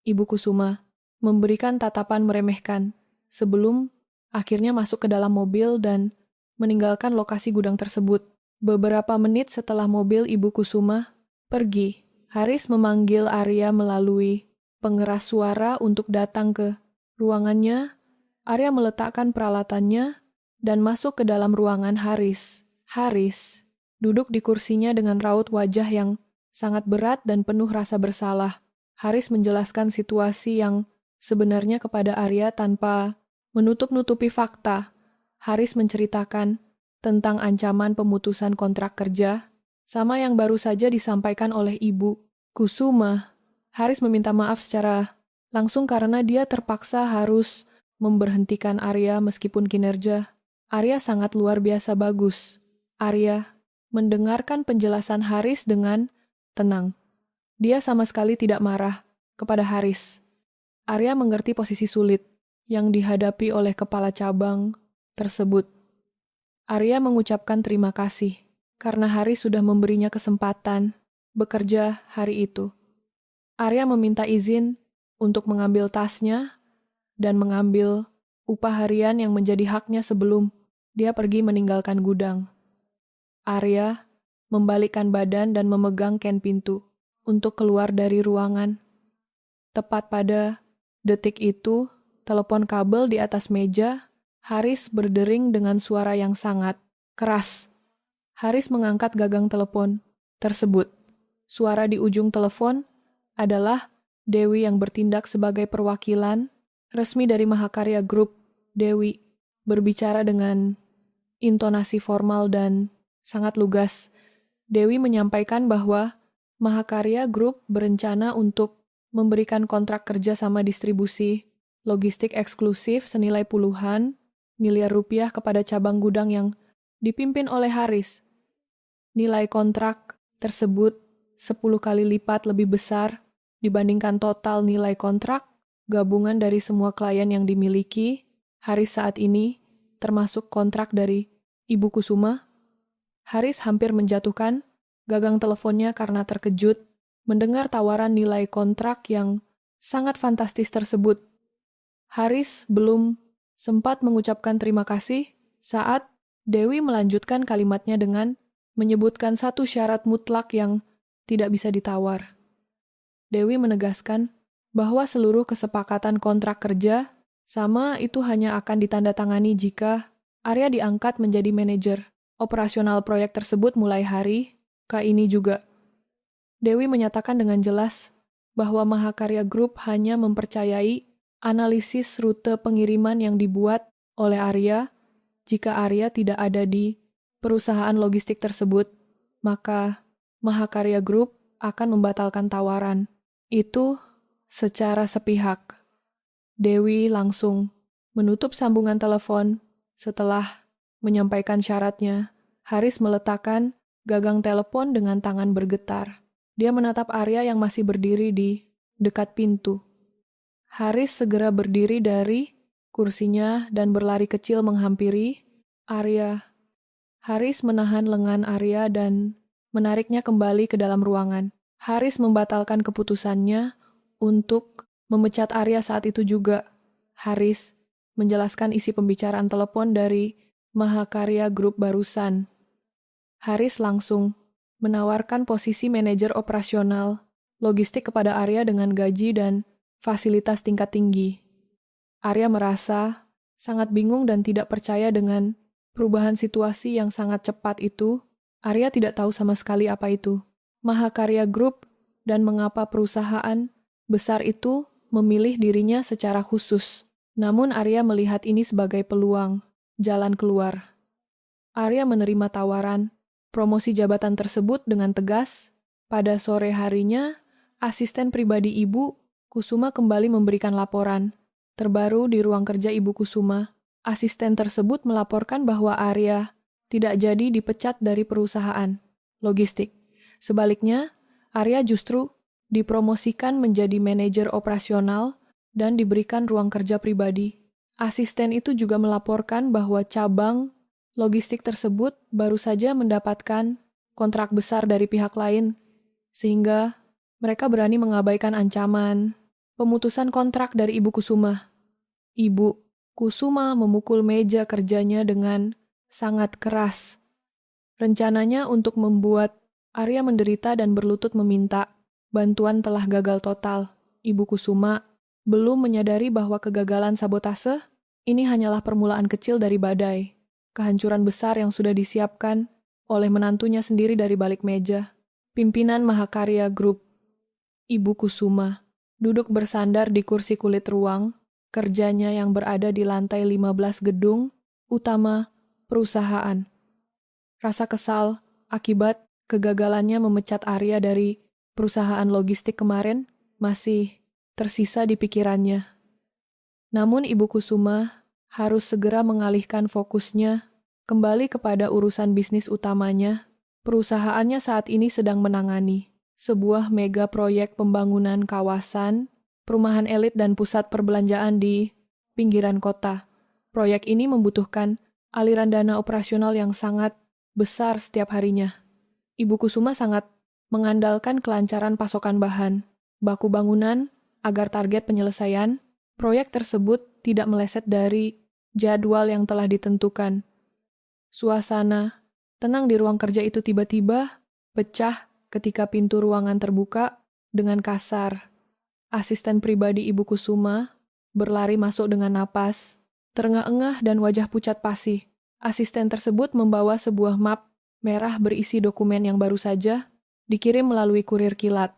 Ibu Kusuma memberikan tatapan meremehkan sebelum akhirnya masuk ke dalam mobil dan meninggalkan lokasi gudang tersebut. Beberapa menit setelah mobil Ibu Kusuma pergi, Haris memanggil Arya melalui pengeras suara untuk datang ke ruangannya. Arya meletakkan peralatannya dan masuk ke dalam ruangan Haris. Haris duduk di kursinya dengan raut wajah yang sangat berat dan penuh rasa bersalah. Haris menjelaskan situasi yang sebenarnya kepada Arya tanpa menutup-nutupi fakta. Haris menceritakan tentang ancaman pemutusan kontrak kerja, sama yang baru saja disampaikan oleh Ibu Kusuma. Haris meminta maaf secara langsung karena dia terpaksa harus memberhentikan Arya meskipun kinerja Arya sangat luar biasa bagus. Arya mendengarkan penjelasan Haris dengan tenang. Dia sama sekali tidak marah kepada Haris. Arya mengerti posisi sulit yang dihadapi oleh kepala cabang tersebut. Arya mengucapkan terima kasih karena Haris sudah memberinya kesempatan bekerja hari itu. Arya meminta izin untuk mengambil tasnya dan mengambil upah harian yang menjadi haknya sebelum dia pergi meninggalkan gudang. Arya membalikkan badan dan memegang ken pintu untuk keluar dari ruangan. Tepat pada detik itu, telepon kabel di atas meja Haris berdering dengan suara yang sangat keras. Haris mengangkat gagang telepon tersebut. Suara di ujung telepon adalah Dewi yang bertindak sebagai perwakilan resmi dari Mahakarya Group. Dewi Berbicara dengan intonasi formal dan sangat lugas, Dewi menyampaikan bahwa Mahakarya Group berencana untuk memberikan kontrak kerja sama distribusi logistik eksklusif senilai puluhan miliar rupiah kepada cabang gudang yang dipimpin oleh Haris. Nilai kontrak tersebut 10 kali lipat lebih besar dibandingkan total nilai kontrak gabungan dari semua klien yang dimiliki Haris saat ini, termasuk kontrak dari Ibu Kusuma. Haris hampir menjatuhkan gagang teleponnya karena terkejut mendengar tawaran nilai kontrak yang sangat fantastis tersebut. Haris belum sempat mengucapkan terima kasih saat Dewi melanjutkan kalimatnya dengan menyebutkan satu syarat mutlak yang tidak bisa ditawar. Dewi menegaskan bahwa seluruh kesepakatan kontrak kerja sama itu hanya akan ditandatangani jika Arya diangkat menjadi manajer operasional proyek tersebut mulai hari ini juga. Dewi menyatakan dengan jelas bahwa Mahakarya Group hanya mempercayai analisis rute pengiriman yang dibuat oleh Arya. Jika Arya tidak ada di perusahaan logistik tersebut, maka Mahakarya Group akan membatalkan tawaran itu secara sepihak. Dewi langsung menutup sambungan telepon setelah menyampaikan syaratnya. Haris meletakkan gagang telepon dengan tangan bergetar. Dia menatap Arya yang masih berdiri di dekat pintu. Haris segera berdiri dari kursinya dan berlari kecil menghampiri Arya. Haris menahan lengan Arya dan menariknya kembali ke dalam ruangan. Haris membatalkan keputusannya untuk memecat Arya saat itu juga. Haris menjelaskan isi pembicaraan telepon dari Mahakarya Group barusan. Haris langsung menawarkan posisi manajer operasional logistik kepada Arya dengan gaji dan fasilitas tingkat tinggi. Arya merasa sangat bingung dan tidak percaya dengan perubahan situasi yang sangat cepat itu. Arya tidak tahu sama sekali apa itu Mahakarya Group dan mengapa perusahaan besar itu memilih dirinya secara khusus. Namun Arya melihat ini sebagai peluang, jalan keluar. Arya menerima tawaran promosi jabatan tersebut dengan tegas. Pada sore harinya, asisten pribadi Ibu Kusuma kembali memberikan laporan terbaru di ruang kerja Ibu Kusuma. Asisten tersebut melaporkan bahwa Arya tidak jadi dipecat dari perusahaan logistik. Sebaliknya, Arya justru dipromosikan menjadi manajer operasional dan diberikan ruang kerja pribadi. Asisten itu juga melaporkan bahwa cabang logistik tersebut baru saja mendapatkan kontrak besar dari pihak lain, sehingga mereka berani mengabaikan ancaman pemutusan kontrak dari Ibu Kusuma. Ibu Kusuma memukul meja kerjanya dengan sangat keras. Rencananya untuk membuat Arya menderita dan berlutut meminta bantuan telah gagal total. Ibu Kusuma belum menyadari bahwa kegagalan sabotase ini hanyalah permulaan kecil dari badai. Kehancuran besar yang sudah disiapkan oleh menantunya sendiri dari balik meja. Pimpinan Mahakarya Group, Ibu Kusuma, duduk bersandar di kursi kulit ruang, kerjanya yang berada di lantai 15 gedung utama perusahaan. Rasa kesal akibat kegagalannya memecat Arya dari perusahaan logistik kemarin masih tersisa di pikirannya. Namun Ibu Kusuma harus segera mengalihkan fokusnya kembali kepada urusan bisnis utamanya. Perusahaannya saat ini sedang menangani sebuah mega proyek pembangunan kawasan, perumahan elit dan pusat perbelanjaan di pinggiran kota. Proyek ini membutuhkan aliran dana operasional yang sangat besar setiap harinya. Ibu Kusuma sangat mengandalkan kelancaran pasokan bahan baku bangunan agar target penyelesaian proyek tersebut tidak meleset dari jadwal yang telah ditentukan. Suasana tenang di ruang kerja itu tiba-tiba pecah ketika pintu ruangan terbuka dengan kasar. Asisten pribadi Ibu Kusuma berlari masuk dengan napas terengah-engah dan wajah pucat pasi. Asisten tersebut membawa sebuah map merah berisi dokumen yang baru saja dikirim melalui kurir kilat.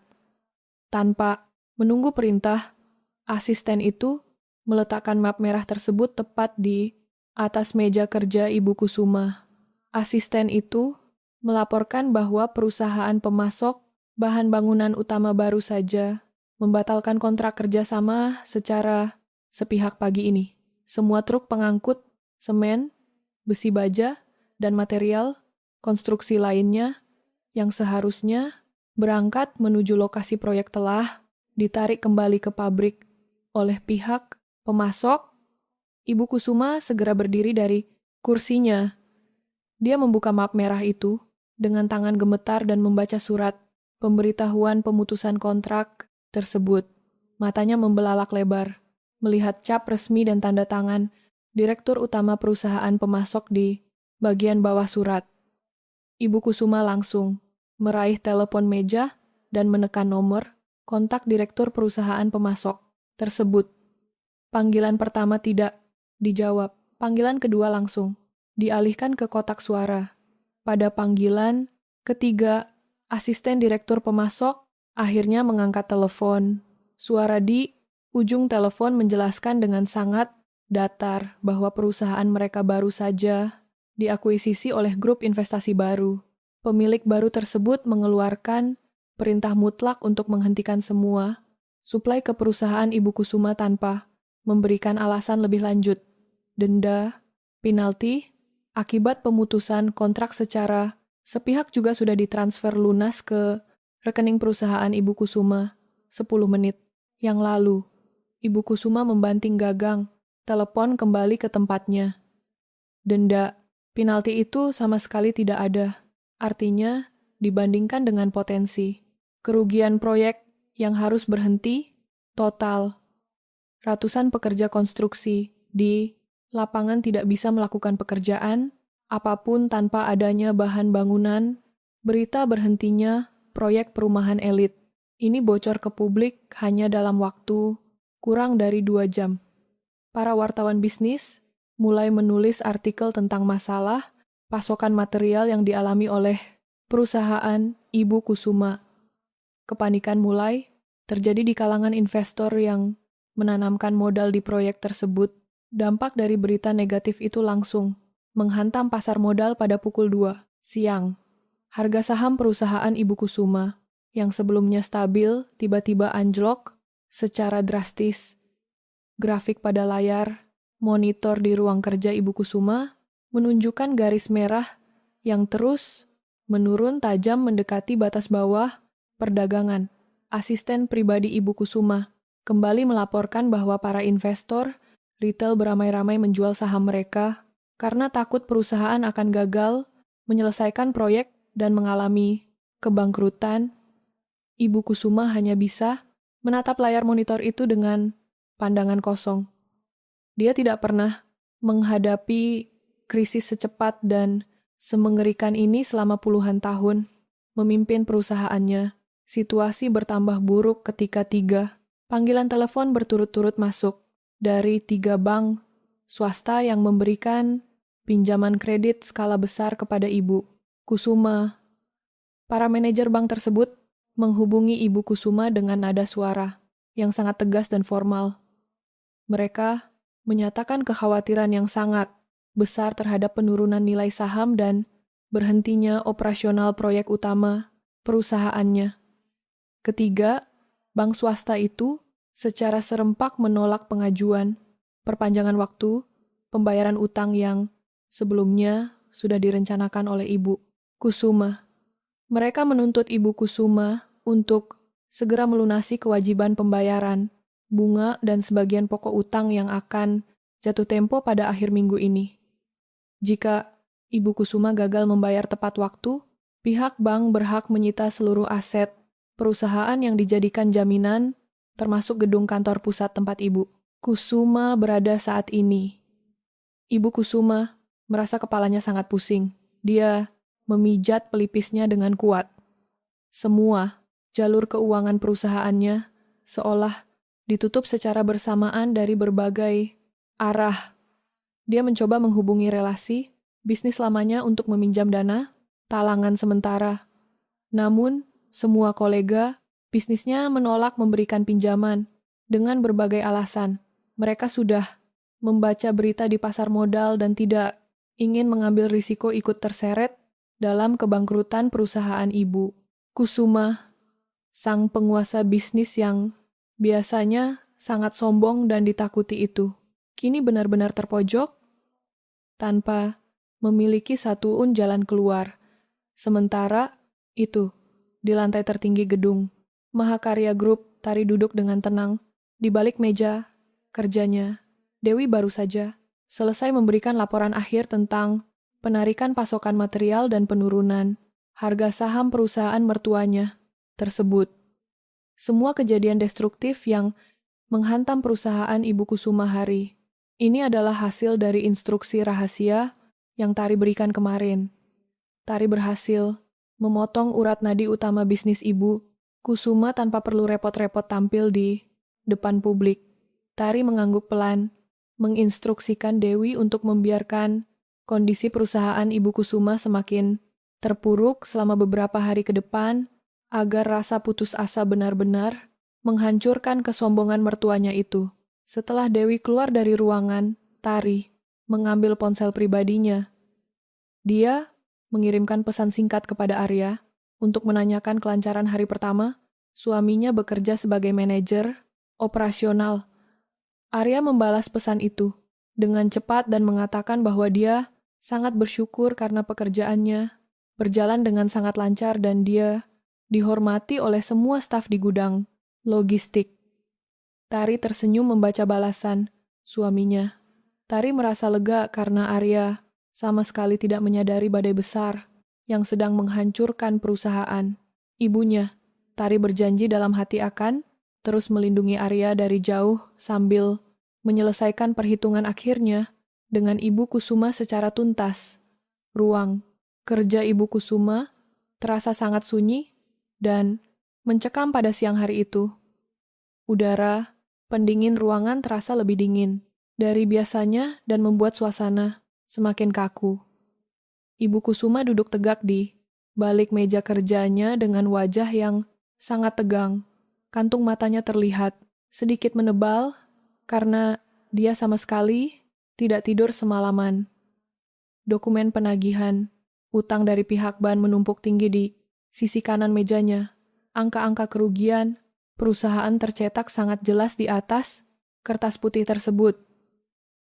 Tanpa menunggu perintah, asisten itu meletakkan map merah tersebut tepat di Atas meja kerja Ibu Kusuma, asisten itu melaporkan bahwa perusahaan pemasok bahan bangunan utama baru saja membatalkan kontrak kerjasama secara sepihak pagi ini. Semua truk pengangkut semen, besi baja, dan material konstruksi lainnya yang seharusnya berangkat menuju lokasi proyek telah ditarik kembali ke pabrik oleh pihak pemasok. Ibu Kusuma segera berdiri dari kursinya. Dia membuka map merah itu dengan tangan gemetar dan membaca surat pemberitahuan pemutusan kontrak tersebut. Matanya membelalak lebar, melihat cap resmi dan tanda tangan Direktur Utama Perusahaan Pemasok di bagian bawah surat. Ibu Kusuma langsung meraih telepon meja dan menekan nomor kontak Direktur Perusahaan Pemasok tersebut. Panggilan pertama tidak dijawab. Panggilan kedua langsung dialihkan ke kotak suara. Pada panggilan ketiga, asisten Direktur Pemasok akhirnya mengangkat telepon. Suara di ujung telepon menjelaskan dengan sangat datar bahwa perusahaan mereka baru saja diakuisisi oleh grup investasi baru. Pemilik baru tersebut mengeluarkan perintah mutlak untuk menghentikan semua suplai ke perusahaan Ibu Kusuma tanpa memberikan alasan lebih lanjut. Denda, penalti, akibat pemutusan kontrak secara sepihak juga sudah ditransfer lunas ke rekening perusahaan Ibu Kusuma 10 menit yang lalu. Ibu Kusuma membanting gagang telepon kembali ke tempatnya. Denda, penalti itu sama sekali tidak ada. Artinya, dibandingkan dengan potensi kerugian proyek yang harus berhenti, total. Ratusan pekerja konstruksi di lapangan tidak bisa melakukan pekerjaan apapun tanpa adanya bahan bangunan. Berita berhentinya proyek perumahan elit ini bocor ke publik hanya dalam waktu kurang dari 2 jam. Para wartawan bisnis mulai menulis artikel tentang masalah pasokan material yang dialami oleh perusahaan Ibu Kusuma. Kepanikan mulai terjadi di kalangan investor yang menanamkan modal di proyek tersebut. Dampak dari berita negatif itu langsung menghantam pasar modal pada pukul 2 siang. Harga saham perusahaan Ibu Kusuma yang sebelumnya stabil tiba-tiba anjlok secara drastis. Grafik pada layar monitor di ruang kerja Ibu Kusuma menunjukkan garis merah yang terus menurun tajam mendekati batas bawah perdagangan. Asisten pribadi Ibu Kusuma kembali melaporkan bahwa para investor retail beramai-ramai menjual saham mereka karena takut perusahaan akan gagal menyelesaikan proyek dan mengalami kebangkrutan. Ibu Kusuma hanya bisa menatap layar monitor itu dengan pandangan kosong. Dia tidak pernah menghadapi krisis secepat dan semengerikan ini selama puluhan tahun. Memimpin perusahaannya, situasi bertambah buruk ketika 3 panggilan telepon berturut-turut masuk dari 3 bank swasta yang memberikan pinjaman kredit skala besar kepada Ibu Kusuma. Para manajer bank tersebut menghubungi Ibu Kusuma dengan nada suara yang sangat tegas dan formal. Mereka menyatakan kekhawatiran yang sangat besar terhadap penurunan nilai saham dan berhentinya operasional proyek utama perusahaannya. Ketiga, bank swasta itu secara serempak menolak pengajuan perpanjangan waktu pembayaran utang yang sebelumnya sudah direncanakan oleh Ibu Kusuma. Mereka menuntut Ibu Kusuma untuk segera melunasi kewajiban pembayaran bunga dan sebagian pokok utang yang akan jatuh tempo pada akhir minggu ini. Jika Ibu Kusuma gagal membayar tepat waktu, pihak bank berhak menyita seluruh aset perusahaan yang dijadikan jaminan, termasuk gedung kantor pusat tempat Ibu Kusuma berada saat ini. Ibu Kusuma merasa kepalanya sangat pusing. Dia memijat pelipisnya dengan kuat. Semua jalur keuangan perusahaannya seolah ditutup secara bersamaan dari berbagai arah. Dia mencoba menghubungi relasi bisnis lamanya untuk meminjam dana talangan sementara. Namun, semua kolega bisnisnya menolak memberikan pinjaman dengan berbagai alasan. Mereka sudah membaca berita di pasar modal dan tidak ingin mengambil risiko ikut terseret dalam kebangkrutan perusahaan ibu. Kusuma, sang penguasa bisnis yang biasanya sangat sombong dan ditakuti itu, kini benar-benar terpojok tanpa memiliki satu jalan keluar. Sementara itu, di lantai tertinggi gedung, Mahakarya Group, Tari duduk dengan tenang di balik meja kerjanya. Dewi baru saja selesai memberikan laporan akhir tentang penarikan pasokan material dan penurunan harga saham perusahaan mertuanya tersebut. Semua kejadian destruktif yang menghantam perusahaan Ibu Kusuma hari ini adalah hasil dari instruksi rahasia yang Tari berikan kemarin. Tari berhasil memotong urat nadi utama bisnis Ibu Kusuma tanpa perlu repot-repot tampil di depan publik. Tari mengangguk pelan, menginstruksikan Dewi untuk membiarkan kondisi perusahaan Ibu Kusuma semakin terpuruk selama beberapa hari ke depan agar rasa putus asa benar-benar menghancurkan kesombongan mertuanya itu. Setelah Dewi keluar dari ruangan, Tari mengambil ponsel pribadinya. Dia mengirimkan pesan singkat kepada Arya untuk menanyakan kelancaran hari pertama. Suaminya bekerja sebagai manajer operasional. Arya membalas pesan itu dengan cepat dan mengatakan bahwa dia sangat bersyukur karena pekerjaannya berjalan dengan sangat lancar dan dia dihormati oleh semua staf di gudang logistik. Tari tersenyum membaca balasan suaminya. Tari merasa lega karena Arya sama sekali tidak menyadari badai besar yang sedang menghancurkan perusahaan ibunya. Tari berjanji dalam hati akan terus melindungi Arya dari jauh sambil menyelesaikan perhitungan akhirnya dengan Ibu Kusuma secara tuntas. Ruang kerja Ibu Kusuma terasa sangat sunyi dan mencekam pada siang hari itu. Udara pendingin ruangan terasa lebih dingin dari biasanya dan membuat suasana semakin kaku. Ibu Kusuma duduk tegak di balik meja kerjanya dengan wajah yang sangat tegang. Kantung matanya terlihat sedikit menebal karena dia sama sekali tidak tidur semalaman. Dokumen penagihan utang dari pihak bank menumpuk tinggi di sisi kanan mejanya. Angka-angka kerugian perusahaan tercetak sangat jelas di atas kertas putih tersebut.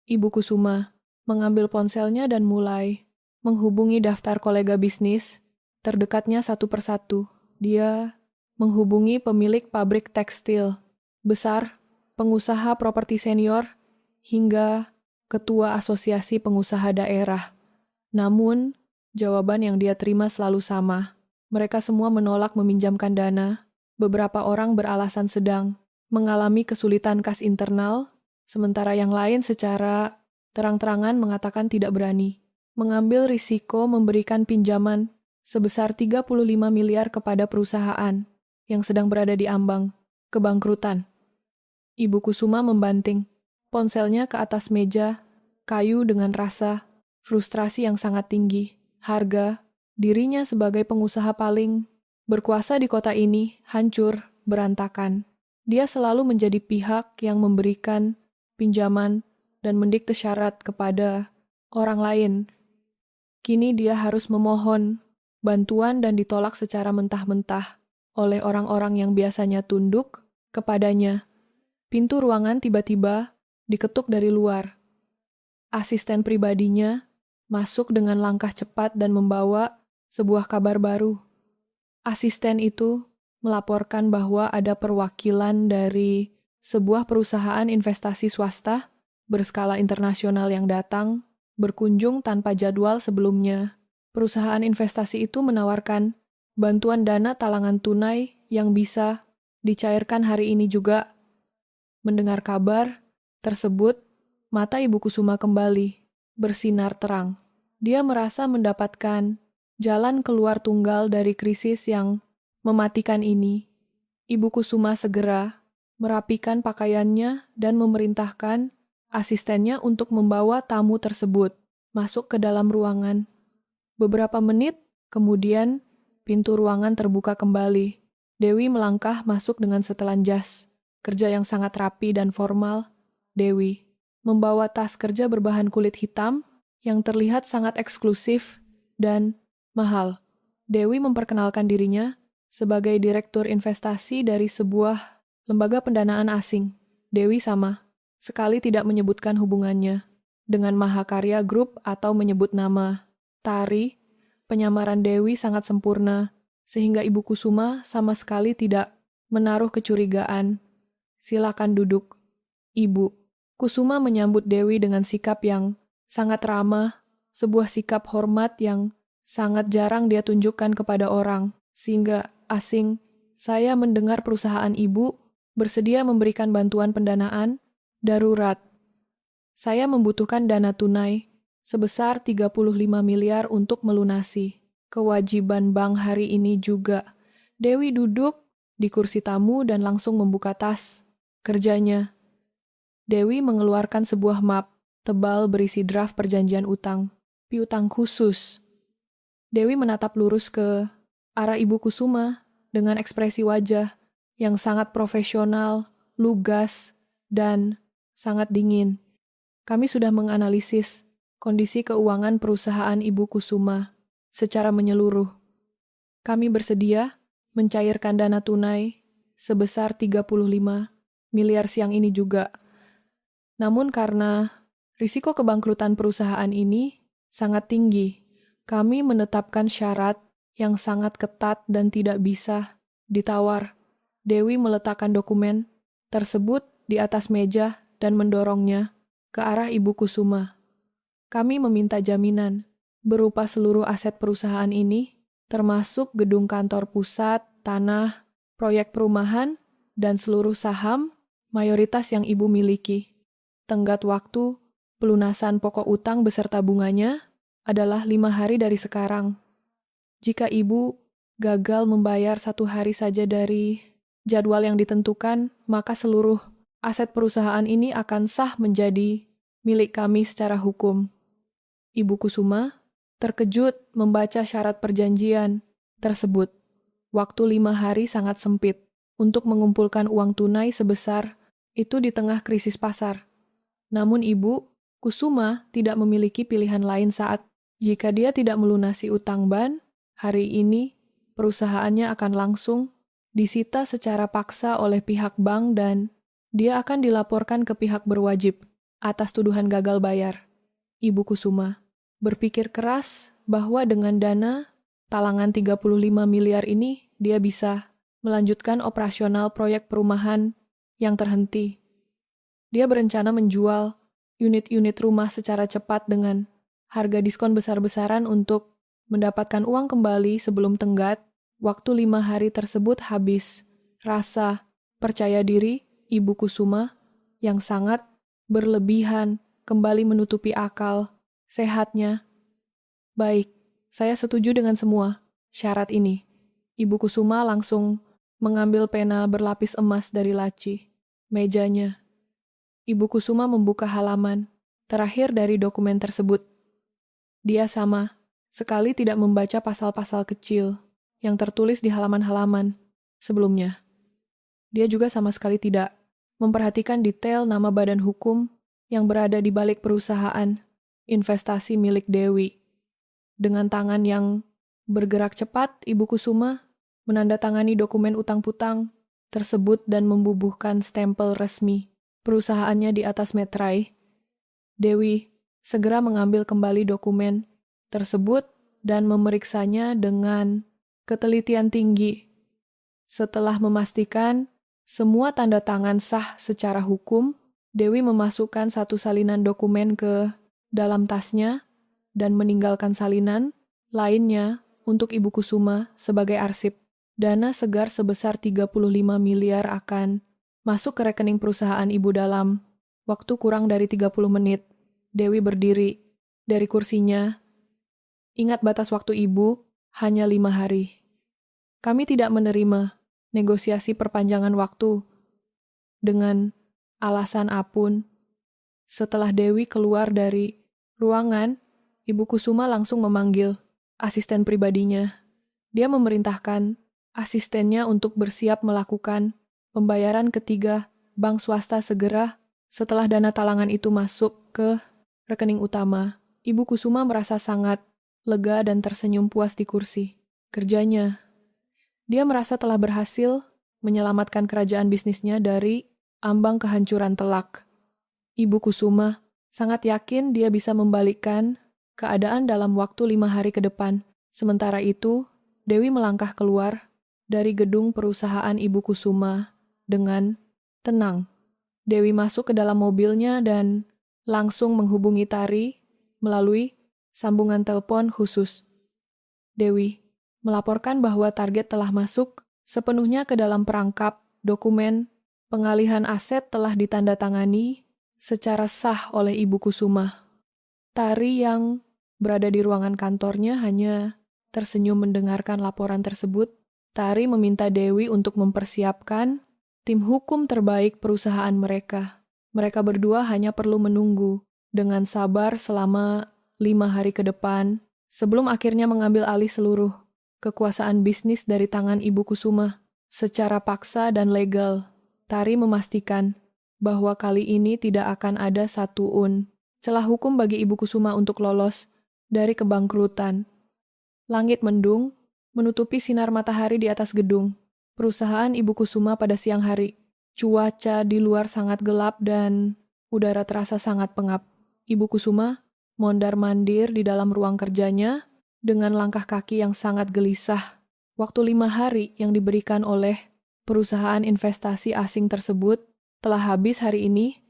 Ibu Kusuma mengambil ponselnya dan mulai menghubungi daftar kolega bisnis terdekatnya satu persatu. Dia menghubungi pemilik pabrik tekstil besar, pengusaha properti senior, hingga ketua asosiasi pengusaha daerah. Namun, jawaban yang dia terima selalu sama. Mereka semua menolak meminjamkan dana. Beberapa orang beralasan sedang mengalami kesulitan kas internal, sementara yang lain secara terang-terangan mengatakan tidak berani mengambil risiko memberikan pinjaman sebesar 35 miliar kepada perusahaan yang sedang berada di ambang kebangkrutan. Ibu Kusuma membanting ponselnya ke atas meja kayu dengan rasa frustrasi yang sangat tinggi. Harga dirinya sebagai pengusaha paling berkuasa di kota ini hancur berantakan. Dia selalu menjadi pihak yang memberikan pinjaman dan mendikte syarat kepada orang lain. Kini dia harus memohon bantuan dan ditolak secara mentah-mentah oleh orang-orang yang biasanya tunduk kepadanya. Pintu ruangan tiba-tiba diketuk dari luar. Asisten pribadinya masuk dengan langkah cepat dan membawa sebuah kabar baru. Asisten itu melaporkan bahwa ada perwakilan dari sebuah perusahaan investasi swasta berskala internasional yang datang berkunjung tanpa jadwal sebelumnya. Perusahaan investasi itu menawarkan bantuan dana talangan tunai yang bisa dicairkan hari ini juga. Mendengar kabar tersebut, mata Ibu Kusuma kembali bersinar terang. Dia merasa mendapatkan jalan keluar tunggal dari krisis yang mematikan ini. Ibu Kusuma segera merapikan pakaiannya dan memerintahkan asistennya untuk membawa tamu tersebut masuk ke dalam ruangan. Beberapa menit kemudian, pintu ruangan terbuka kembali. Dewi melangkah masuk dengan setelan jas kerja yang sangat rapi dan formal. Dewi membawa tas kerja berbahan kulit hitam yang terlihat sangat eksklusif dan mahal. Dewi memperkenalkan dirinya sebagai direktur investasi dari sebuah lembaga pendanaan asing. Dewi sama sekali tidak menyebutkan hubungannya dengan Mahakarya Group atau menyebut nama. Tari, penyamaran Dewi sangat sempurna, sehingga Ibu Kusuma sama sekali tidak menaruh kecurigaan. Silakan duduk, Ibu. Kusuma menyambut Dewi dengan sikap yang sangat ramah, sebuah sikap hormat yang sangat jarang dia tunjukkan kepada orang, sehingga asing. Saya mendengar perusahaan Ibu bersedia memberikan bantuan pendanaan darurat. Saya membutuhkan dana tunai sebesar 35 miliar untuk melunasi kewajiban bank hari ini juga. Dewi duduk di kursi tamu dan langsung membuka tas kerjanya. Dewi mengeluarkan sebuah map tebal berisi draft perjanjian utang, piutang khusus. Dewi menatap lurus ke arah Ibu Kusuma dengan ekspresi wajah yang sangat profesional, lugas, dan sangat dingin. Kami sudah menganalisis kondisi keuangan perusahaan Ibu Kusuma secara menyeluruh. Kami bersedia mencairkan dana tunai sebesar 35 miliar siang ini juga. Namun karena risiko kebangkrutan perusahaan ini sangat tinggi, kami menetapkan syarat yang sangat ketat dan tidak bisa ditawar. Dewi meletakkan dokumen tersebut di atas meja dan mendorongnya ke arah Ibu Kusuma. Kami meminta jaminan berupa seluruh aset perusahaan ini, termasuk gedung kantor pusat, tanah, proyek perumahan, dan seluruh saham mayoritas yang Ibu miliki. Tenggat waktu pelunasan pokok utang beserta bunganya adalah 5 hari dari sekarang. Jika Ibu gagal membayar 1 hari saja dari jadwal yang ditentukan, maka seluruh aset perusahaan ini akan sah menjadi milik kami secara hukum. Ibu Kusuma terkejut membaca syarat perjanjian tersebut. Waktu 5 hari sangat sempit untuk mengumpulkan uang tunai sebesar itu di tengah krisis pasar. Namun Ibu Kusuma tidak memiliki pilihan lain saat jika dia tidak melunasi utang ban, hari ini perusahaannya akan langsung disita secara paksa oleh pihak bank dan dia akan dilaporkan ke pihak berwajib atas tuduhan gagal bayar. Ibu Kusuma berpikir keras bahwa dengan dana talangan 35 miliar ini dia bisa melanjutkan operasional proyek perumahan yang terhenti. Dia berencana menjual unit-unit rumah secara cepat dengan harga diskon besar-besaran untuk mendapatkan uang kembali sebelum tenggat. Waktu 5 hari tersebut habis. Rasa percaya diri Ibu Kusuma yang sangat berlebihan kembali menutupi akal sehatnya. Baik, saya setuju dengan semua syarat ini. Ibu Kusuma langsung mengambil pena berlapis emas dari laci mejanya. Ibu Kusuma membuka halaman terakhir dari dokumen tersebut. Dia sama sekali tidak membaca pasal-pasal kecil yang tertulis di halaman-halaman sebelumnya. Dia juga sama sekali tidak memperhatikan detail nama badan hukum yang berada di balik perusahaan investasi milik Dewi. Dengan tangan yang bergerak cepat, Ibu Kusuma menandatangani dokumen utang putang tersebut dan membubuhkan stempel resmi perusahaannya di atas meterai. Dewi segera mengambil kembali dokumen tersebut dan memeriksanya dengan ketelitian tinggi. Setelah memastikan semua tanda tangan sah secara hukum, Dewi memasukkan satu salinan dokumen ke dalam tasnya dan meninggalkan salinan lainnya untuk Ibu Kusuma sebagai arsip. Dana segar sebesar 35 miliar akan masuk ke rekening perusahaan Ibu dalam waktu kurang dari 30 menit. Dewi berdiri dari kursinya. Ingat batas waktu Ibu, hanya 5 hari. Kami tidak menerima negosiasi perpanjangan waktu dengan alasan apapun. Setelah Dewi keluar dari ruangan, Ibu Kusuma langsung memanggil asisten pribadinya. Dia memerintahkan asistennya untuk bersiap melakukan pembayaran ketiga bank swasta segera Setelah dana talangan itu masuk ke rekening utama, Ibu Kusuma merasa sangat lega dan tersenyum puas di kursi kerjanya. Dia merasa telah berhasil menyelamatkan kerajaan bisnisnya dari ambang kehancuran telak. Ibu Kusuma sangat yakin dia bisa membalikkan keadaan dalam waktu 5 hari ke depan. Sementara itu, Dewi melangkah keluar dari gedung perusahaan Ibu Kusuma dengan tenang. Dewi masuk ke dalam mobilnya dan langsung menghubungi Tari melalui sambungan telepon khusus. Dewi melaporkan bahwa target telah masuk sepenuhnya ke dalam perangkap. Dokumen pengalihan aset telah ditandatangani secara sah oleh Ibu Kusuma. Tari yang berada di ruangan kantornya hanya tersenyum mendengarkan laporan tersebut. Tari meminta Dewi untuk mempersiapkan tim hukum terbaik perusahaan mereka. Mereka berdua hanya perlu menunggu dengan sabar selama 5 hari ke depan sebelum akhirnya mengambil alih seluruh kekuasaan bisnis dari tangan Ibu Kusuma secara paksa dan legal. Tari memastikan bahwa kali ini tidak akan ada satu celah hukum bagi Ibu Kusuma untuk lolos dari kebangkrutan. Langit mendung menutupi sinar matahari di atas gedung perusahaan Ibu Kusuma pada siang hari. Cuaca di luar sangat gelap dan udara terasa sangat pengap. Ibu Kusuma mondar-mandir di dalam ruang kerjanya dengan langkah kaki yang sangat gelisah. Waktu 5 hari yang diberikan oleh perusahaan investasi asing tersebut telah habis hari ini.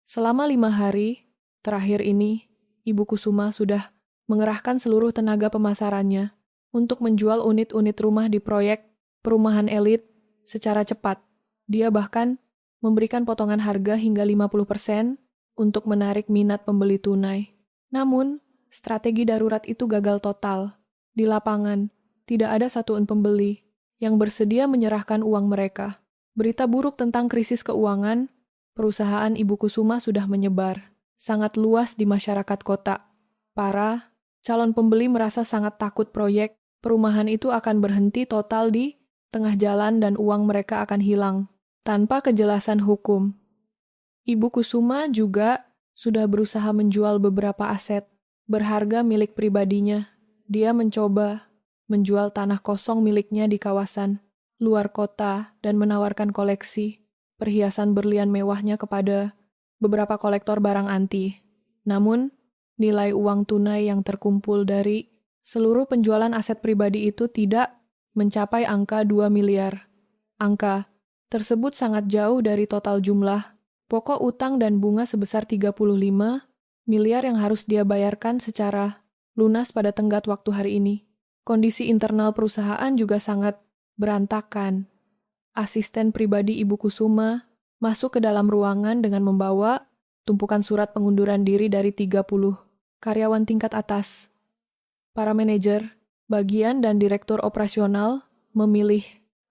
Selama 5 hari terakhir ini, Ibu Kusuma sudah mengerahkan seluruh tenaga pemasarannya untuk menjual unit-unit rumah di proyek perumahan elit secara cepat. Dia bahkan memberikan potongan harga hingga 50% untuk menarik minat pembeli tunai. Namun, strategi darurat itu gagal total. Di lapangan, tidak ada satu pembeli yang bersedia menyerahkan uang mereka. Berita buruk tentang krisis keuangan perusahaan Ibu Kusuma sudah menyebar sangat luas di masyarakat kota. Para calon pembeli merasa sangat takut proyek perumahan itu akan berhenti total di tengah jalan dan uang mereka akan hilang tanpa kejelasan hukum. Ibu Kusuma juga sudah berusaha menjual beberapa aset berharga milik pribadinya. Dia mencoba menjual tanah kosong miliknya di kawasan luar kota dan menawarkan koleksi perhiasan berlian mewahnya kepada beberapa kolektor barang antik. Namun, nilai uang tunai yang terkumpul dari seluruh penjualan aset pribadi itu tidak mencapai angka 2 miliar. Angka tersebut sangat jauh dari total jumlah pokok utang dan bunga sebesar 35 miliar yang harus dia bayarkan secara lunas pada tenggat waktu hari ini. Kondisi internal perusahaan juga sangat berantakan. Asisten pribadi Ibu Kusuma masuk ke dalam ruangan dengan membawa tumpukan surat pengunduran diri dari 30 karyawan tingkat atas. Para manajer, bagian dan direktur operasional memilih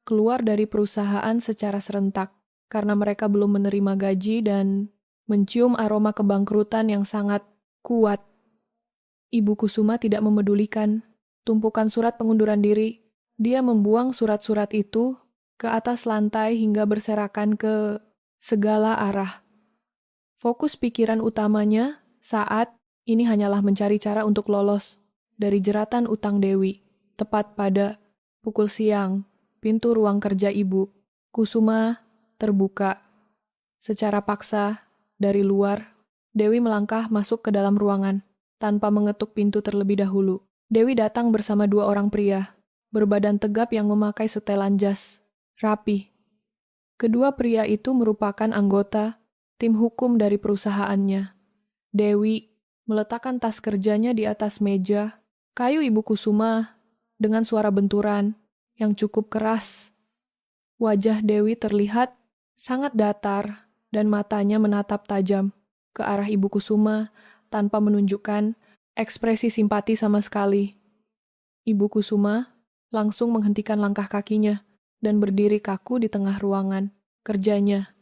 keluar dari perusahaan secara serentak karena mereka belum menerima gaji dan mencium aroma kebangkrutan yang sangat kuat. Ibu Kusuma tidak memedulikan tumpukan surat pengunduran diri. Dia membuang surat-surat itu ke atas lantai hingga berserakan ke segala arah. Fokus pikiran utamanya saat ini hanyalah mencari cara untuk lolos dari jeratan utang Dewi. Tepat pada pukul siang, pintu ruang kerja Ibu Kusuma terbuka. Secara paksa, dari luar, Dewi melangkah masuk ke dalam ruangan tanpa mengetuk pintu terlebih dahulu. Dewi datang bersama 2 orang pria, berbadan tegap yang memakai setelan jas rapi. Kedua pria itu merupakan anggota tim hukum dari perusahaannya. Dewi meletakkan tas kerjanya di atas meja kayu Ibu Kusuma dengan suara benturan yang cukup keras. Wajah Dewi terlihat sangat datar dan matanya menatap tajam ke arah Ibu Kusuma tanpa menunjukkan ekspresi simpati sama sekali. Ibu Kusuma langsung menghentikan langkah kakinya dan berdiri kaku di tengah ruangan kerjanya.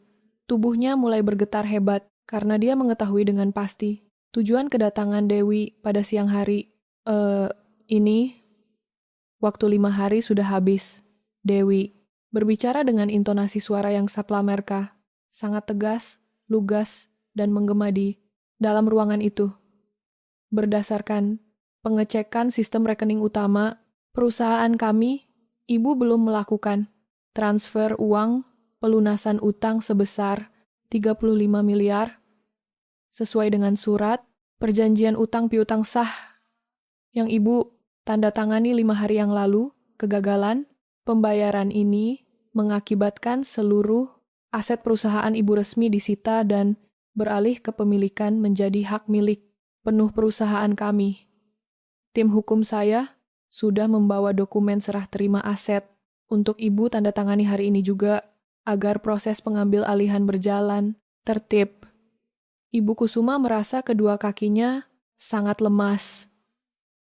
Tubuhnya mulai bergetar hebat karena dia mengetahui dengan pasti tujuan kedatangan Dewi pada siang hari. Ini waktu 5 hari sudah habis. Dewi berbicara dengan intonasi suara yang saplamerka, sangat tegas lugas, dan menggema di dalam ruangan itu. Berdasarkan pengecekan sistem rekening utama perusahaan kami, Ibu belum melakukan transfer uang pelunasan utang sebesar 35 miliar sesuai dengan surat perjanjian utang piutang sah yang Ibu tanda tangani 5 hari yang lalu. Kegagalan pembayaran ini mengakibatkan seluruh aset perusahaan Ibu resmi disita dan beralih kepemilikan menjadi hak milik penuh perusahaan kami. Tim hukum saya sudah membawa dokumen serah terima aset untuk Ibu tanda tangani hari ini juga agar proses pengambil alihan berjalan tertib. Ibu Kusuma merasa kedua kakinya sangat lemas.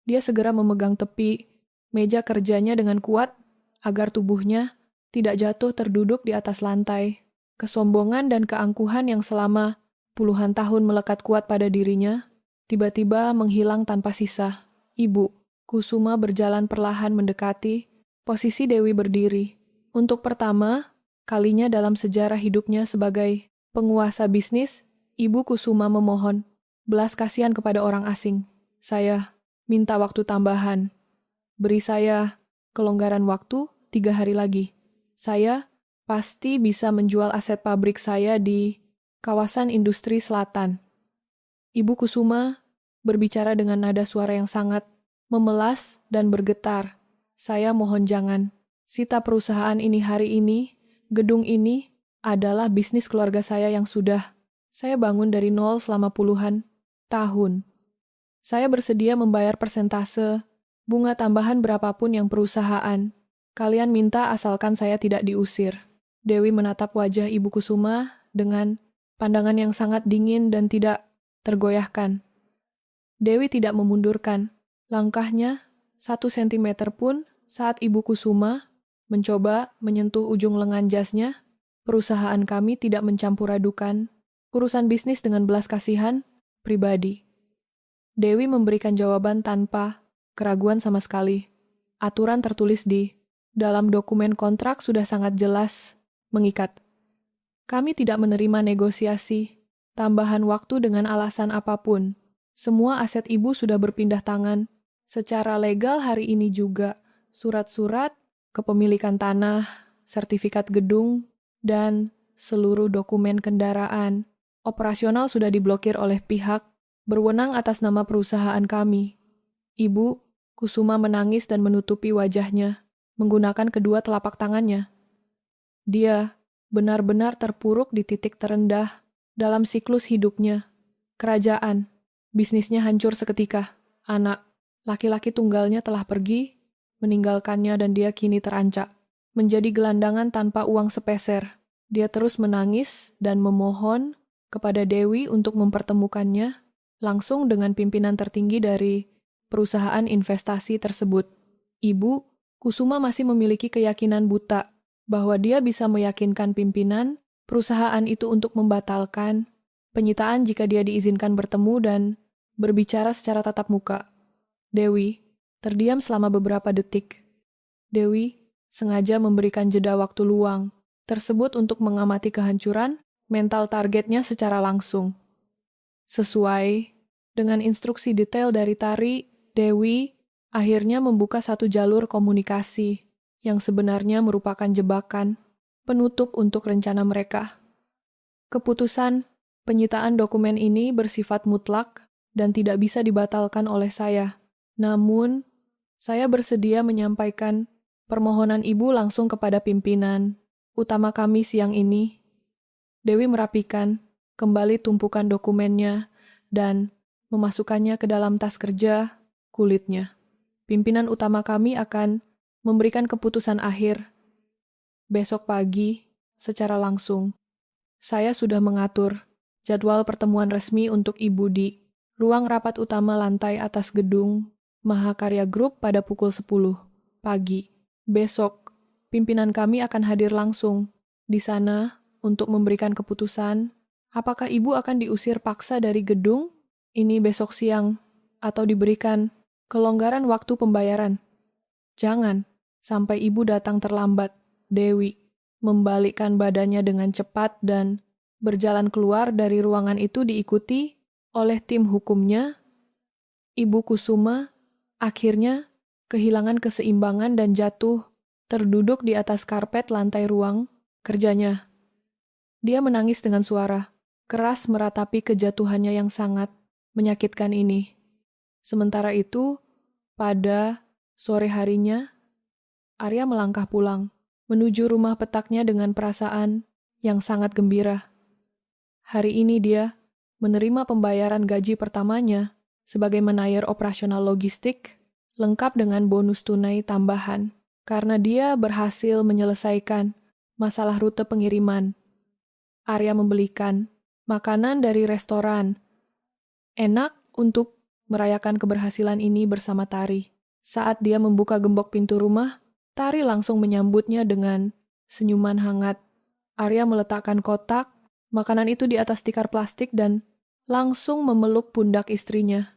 Dia segera memegang tepi meja kerjanya dengan kuat agar tubuhnya tidak jatuh terduduk di atas lantai. Kesombongan dan keangkuhan yang selama puluhan tahun melekat kuat pada dirinya tiba-tiba menghilang tanpa sisa. Ibu Kusuma berjalan perlahan mendekati posisi Dewi berdiri. Untuk pertama kalinya dalam sejarah hidupnya sebagai penguasa bisnis, Ibu Kusuma memohon belas kasihan kepada orang asing. Saya minta waktu tambahan. Beri saya kelonggaran waktu 3 hari lagi. Saya pasti bisa menjual aset pabrik saya di kawasan industri selatan. Ibu Kusuma berbicara dengan nada suara yang sangat memelas dan bergetar. Saya mohon jangan sita perusahaan ini hari ini. Gedung ini adalah bisnis keluarga saya yang sudah saya bangun dari nol selama puluhan tahun. Saya bersedia membayar persentase bunga tambahan berapapun yang perusahaan kalian minta asalkan saya tidak diusir. Dewi menatap wajah Ibu Kusuma dengan pandangan yang sangat dingin dan tidak tergoyahkan. Dewi tidak memundurkan langkahnya 1 sentimeter pun saat Ibu Kusuma mencoba menyentuh ujung lengan jasnya. Perusahaan kami tidak mencampur adukan urusan bisnis dengan belas kasihan pribadi. Dewi memberikan jawaban tanpa keraguan sama sekali. Aturan tertulis di dalam dokumen kontrak sudah sangat jelas mengikat. Kami tidak menerima negosiasi tambahan waktu dengan alasan apapun. Semua aset Ibu sudah berpindah tangan secara legal hari ini juga. Surat-surat kepemilikan tanah, sertifikat gedung, dan seluruh dokumen kendaraan operasional sudah diblokir oleh pihak berwenang atas nama perusahaan kami. Ibu Kusuma menangis dan menutupi wajahnya menggunakan kedua telapak tangannya. Dia benar-benar terpuruk di titik terendah dalam siklus hidupnya. Kerajaan, bisnisnya hancur seketika. Anak laki-laki tunggalnya telah pergi, meninggalkannya dan dia kini terancak. Menjadi gelandangan tanpa uang sepeser. Dia terus menangis dan memohon kepada Dewi untuk mempertemukannya langsung dengan pimpinan tertinggi dari perusahaan investasi tersebut. Ibu Kusuma masih memiliki keyakinan buta bahwa dia bisa meyakinkan pimpinan perusahaan itu untuk membatalkan penyitaan jika dia diizinkan bertemu dan berbicara secara tatap muka. Dewi terdiam selama beberapa detik. Dewi sengaja memberikan jeda waktu luang tersebut untuk mengamati kehancuran mental targetnya secara langsung. Sesuai dengan instruksi detail dari Tari, Dewi akhirnya membuka satu jalur komunikasi yang sebenarnya merupakan jebakan penutup untuk rencana mereka. Keputusan penyitaan dokumen ini bersifat mutlak dan tidak bisa dibatalkan oleh saya. Namun, saya bersedia menyampaikan permohonan Ibu langsung kepada pimpinan utama kami siang ini. Dewi merapikan kembali tumpukan dokumennya dan memasukkannya ke dalam tas kerja kulitnya. Pimpinan utama kami akan memberikan keputusan akhir besok pagi secara langsung. Saya sudah mengatur jadwal pertemuan resmi untuk Ibu di ruang rapat utama lantai atas gedung Mahakarya Group pada pukul 10 pagi. Besok, pimpinan kami akan hadir langsung di sana untuk memberikan keputusan apakah Ibu akan diusir paksa dari gedung ini besok siang atau diberikan kelonggaran waktu pembayaran. Jangan sampai Ibu datang terlambat. Dewi membalikkan badannya dengan cepat dan berjalan keluar dari ruangan itu diikuti oleh tim hukumnya. Ibu Kusuma akhirnya kehilangan keseimbangan dan jatuh terduduk di atas karpet lantai ruang kerjanya. Dia menangis dengan suara keras meratapi kejatuhannya yang sangat menyakitkan ini. Sementara itu, pada sore harinya, Arya melangkah pulang menuju rumah petaknya dengan perasaan yang sangat gembira. Hari ini dia menerima pembayaran gaji pertamanya sebagai manajer operasional logistik, lengkap dengan bonus tunai tambahan, karena dia berhasil menyelesaikan masalah rute pengiriman. Arya membelikan makanan dari restoran. Enak untuk merayakan keberhasilan ini bersama Tari. Saat dia membuka gembok pintu rumah, Tari langsung menyambutnya dengan senyuman hangat. Arya meletakkan kotak makanan itu di atas tikar plastik dan langsung memeluk pundak istrinya.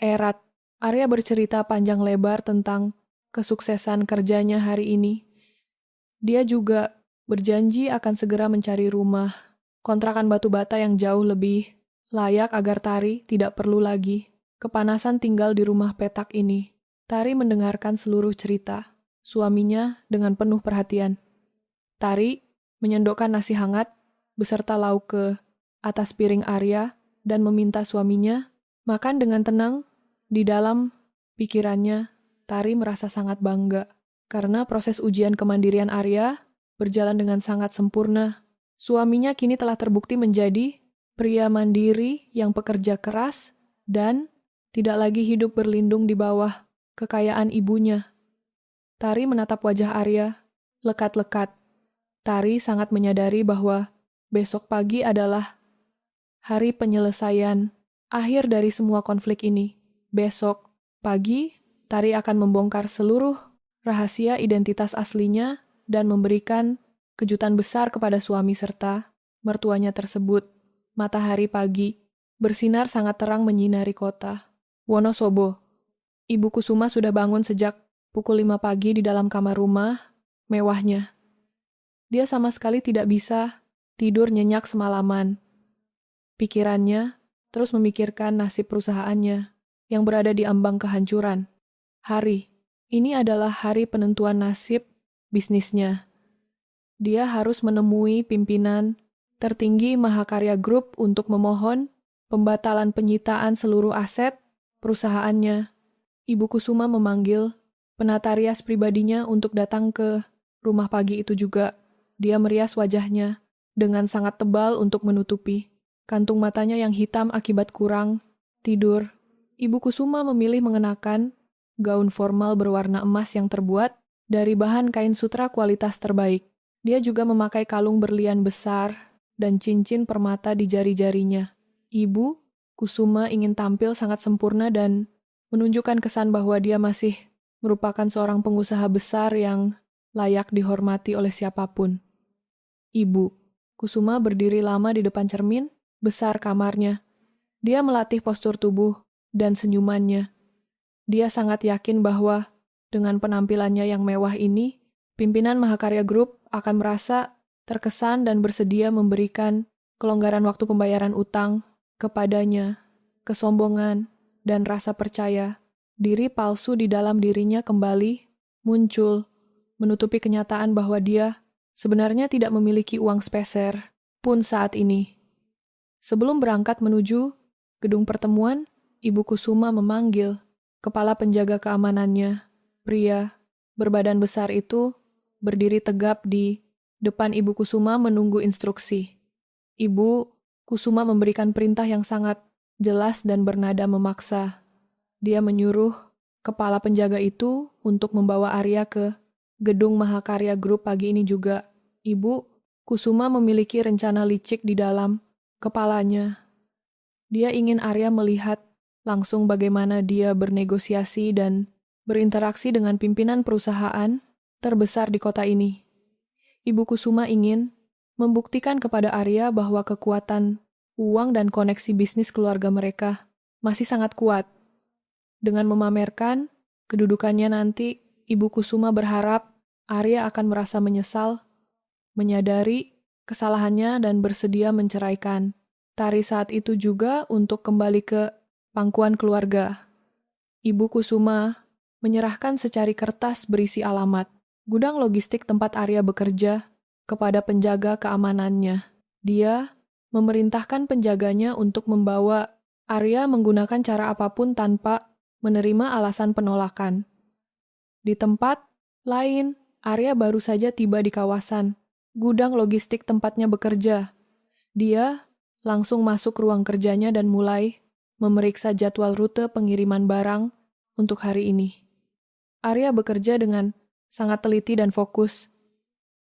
Erat, Arya bercerita panjang lebar tentang kesuksesan kerjanya hari ini. Dia juga berjanji akan segera mencari rumah kontrakan batu bata yang jauh lebih layak agar Tari tidak perlu lagi kepanasan tinggal di rumah petak ini. Tari mendengarkan seluruh cerita suaminya dengan penuh perhatian. Tari menyendokkan nasi hangat beserta lauk ke atas piring Arya dan meminta suaminya makan dengan tenang. Di dalam pikirannya, Tari merasa sangat bangga karena proses ujian kemandirian Arya berjalan dengan sangat sempurna. Suaminya kini telah terbukti menjadi pria mandiri yang pekerja keras dan tidak lagi hidup berlindung di bawah kekayaan ibunya. Tari menatap wajah Arya lekat-lekat. Tari sangat menyadari bahwa besok pagi adalah hari penyelesaian akhir dari semua konflik ini. Besok pagi, Tari akan membongkar seluruh rahasia identitas aslinya dan memberikan kejutan besar kepada suami serta mertuanya tersebut. Matahari pagi bersinar sangat terang menyinari kota Wonosobo. Ibu Kusuma sudah bangun sejak pukul 5 pagi di dalam kamar rumah mewahnya. Dia sama sekali tidak bisa tidur nyenyak semalaman. Pikirannya terus memikirkan nasib perusahaannya yang berada di ambang kehancuran. Hari ini adalah hari penentuan nasib bisnisnya. Dia harus menemui pimpinan tertinggi Mahakarya Group untuk memohon pembatalan penyitaan seluruh aset perusahaannya. Ibu Kusuma memanggil penata rias pribadinya untuk datang ke rumah pagi itu juga. Dia merias wajahnya dengan sangat tebal untuk menutupi kantung matanya yang hitam akibat kurang tidur. Ibu Kusuma memilih mengenakan gaun formal berwarna emas yang terbuat dari bahan kain sutra kualitas terbaik. Dia juga memakai kalung berlian besar dan cincin permata di jari-jarinya. Ibu Kusuma ingin tampil sangat sempurna dan menunjukkan kesan bahwa dia masih merupakan seorang pengusaha besar yang layak dihormati oleh siapapun. Ibu Kusuma berdiri lama di depan cermin besar kamarnya. Dia melatih postur tubuh dan senyumannya. Dia sangat yakin bahwa dengan penampilannya yang mewah ini, pimpinan Mahakarya Group akan merasa terkesan dan bersedia memberikan kelonggaran waktu pembayaran utang kepadanya. Kesombongan dan rasa percaya diri palsu di dalam dirinya kembali muncul, menutupi kenyataan bahwa dia sebenarnya tidak memiliki uang sepeser pun saat ini. Sebelum berangkat menuju gedung pertemuan, Ibu Kusuma memanggil kepala penjaga keamanannya. Pria berbadan besar itu berdiri tegap di depan Ibu Kusuma menunggu instruksi. Ibu Kusuma memberikan perintah yang sangat jelas dan bernada memaksa. Dia menyuruh kepala penjaga itu untuk membawa Arya ke gedung Mahakarya Group pagi ini juga. Ibu Kusuma memiliki rencana licik di dalam kepalanya. Dia ingin Arya melihat langsung bagaimana dia bernegosiasi dan berinteraksi dengan pimpinan perusahaan terbesar di kota ini. Ibu Kusuma ingin membuktikan kepada Arya bahwa kekuatan uang dan koneksi bisnis keluarga mereka masih sangat kuat. Dengan memamerkan kedudukannya nanti, Ibu Kusuma berharap Arya akan merasa menyesal, menyadari kesalahannya dan bersedia menceraikan Tari saat itu juga untuk kembali ke pangkuan keluarga. Ibu Kusuma menyerahkan secari kertas berisi alamat gudang logistik tempat Arya bekerja kepada penjaga keamanannya. Dia memerintahkan penjaganya untuk membawa Arya menggunakan cara apapun tanpa menerima alasan penolakan. Di tempat lain, Arya baru saja tiba di kawasan gudang logistik tempatnya bekerja. Dia langsung masuk ruang kerjanya dan mulai memeriksa jadwal rute pengiriman barang untuk hari ini. Arya bekerja dengan sangat teliti dan fokus.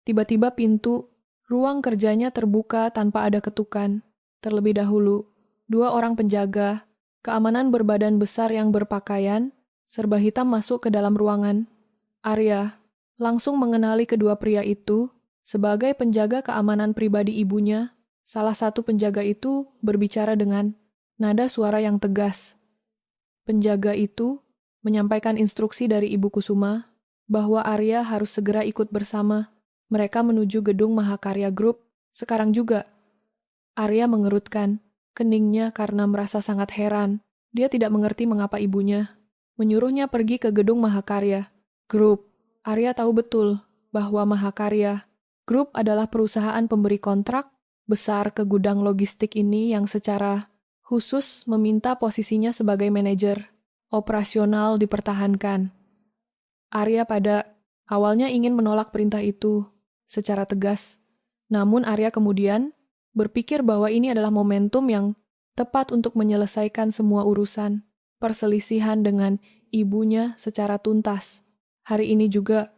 Tiba-tiba pintu ruang kerjanya terbuka tanpa ada ketukan. Terlebih dahulu, 2 orang penjaga keamanan berbadan besar yang berpakaian serba hitam masuk ke dalam ruangan. Arya langsung mengenali kedua pria itu sebagai penjaga keamanan pribadi ibunya. Salah satu penjaga itu berbicara dengan nada suara yang tegas. Penjaga itu menyampaikan instruksi dari Ibu Kusuma bahwa Arya harus segera ikut bersama mereka menuju gedung Mahakarya Group sekarang juga. Arya mengerutkan keningnya karena merasa sangat heran. Dia tidak mengerti mengapa ibunya menyuruhnya pergi ke gedung Mahakarya Group. Arya tahu betul bahwa Mahakarya Group adalah perusahaan pemberi kontrak besar ke gudang logistik ini yang secara khusus meminta posisinya sebagai manajer operasional dipertahankan. Arya pada awalnya ingin menolak perintah itu secara tegas. Namun Arya kemudian berpikir bahwa ini adalah momentum yang tepat untuk menyelesaikan semua urusan perselisihan dengan ibunya secara tuntas. Hari ini juga,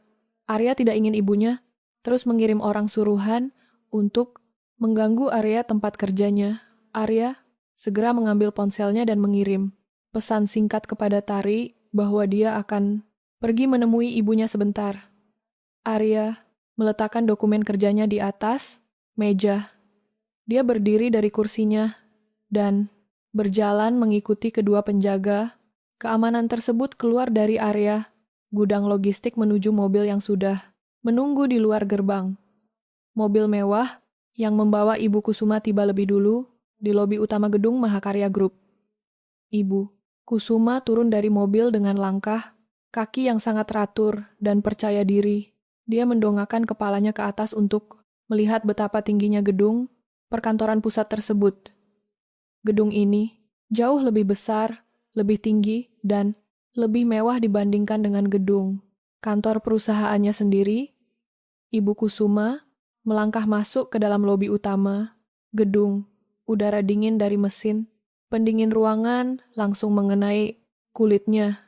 Arya tidak ingin ibunya terus mengirim orang suruhan untuk mengganggu area tempat kerjanya. Arya segera mengambil ponselnya dan mengirim pesan singkat kepada Tari bahwa dia akan pergi menemui ibunya sebentar. Arya meletakkan dokumen kerjanya di atas meja. Dia berdiri dari kursinya dan berjalan mengikuti kedua penjaga keamanan tersebut keluar dari area gudang logistik menuju mobil yang sudah menunggu di luar gerbang. Mobil mewah yang membawa Ibu Kusuma tiba lebih dulu di lobi utama gedung Mahakarya Group. Ibu Kusuma turun dari mobil dengan langkah kaki yang sangat teratur dan percaya diri. Dia mendongakkan kepalanya ke atas untuk melihat betapa tingginya gedung perkantoran pusat tersebut. Gedung ini jauh lebih besar, lebih tinggi, dan lebih mewah dibandingkan dengan gedung kantor perusahaannya sendiri. Ibu Kusuma melangkah masuk ke dalam lobi utama gedung. Udara dingin dari mesin pendingin ruangan langsung mengenai kulitnya.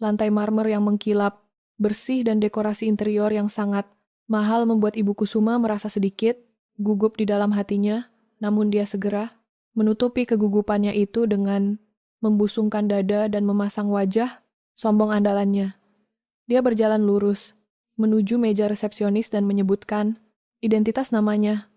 Lantai marmer yang mengkilap, bersih dan dekorasi interior yang sangat mahal membuat Ibu Kusuma merasa sedikit gugup di dalam hatinya, namun dia segera menutupi kegugupannya itu dengan membusungkan dada dan memasang wajah sombong andalannya. Dia berjalan lurus menuju meja resepsionis dan menyebutkan identitas namanya.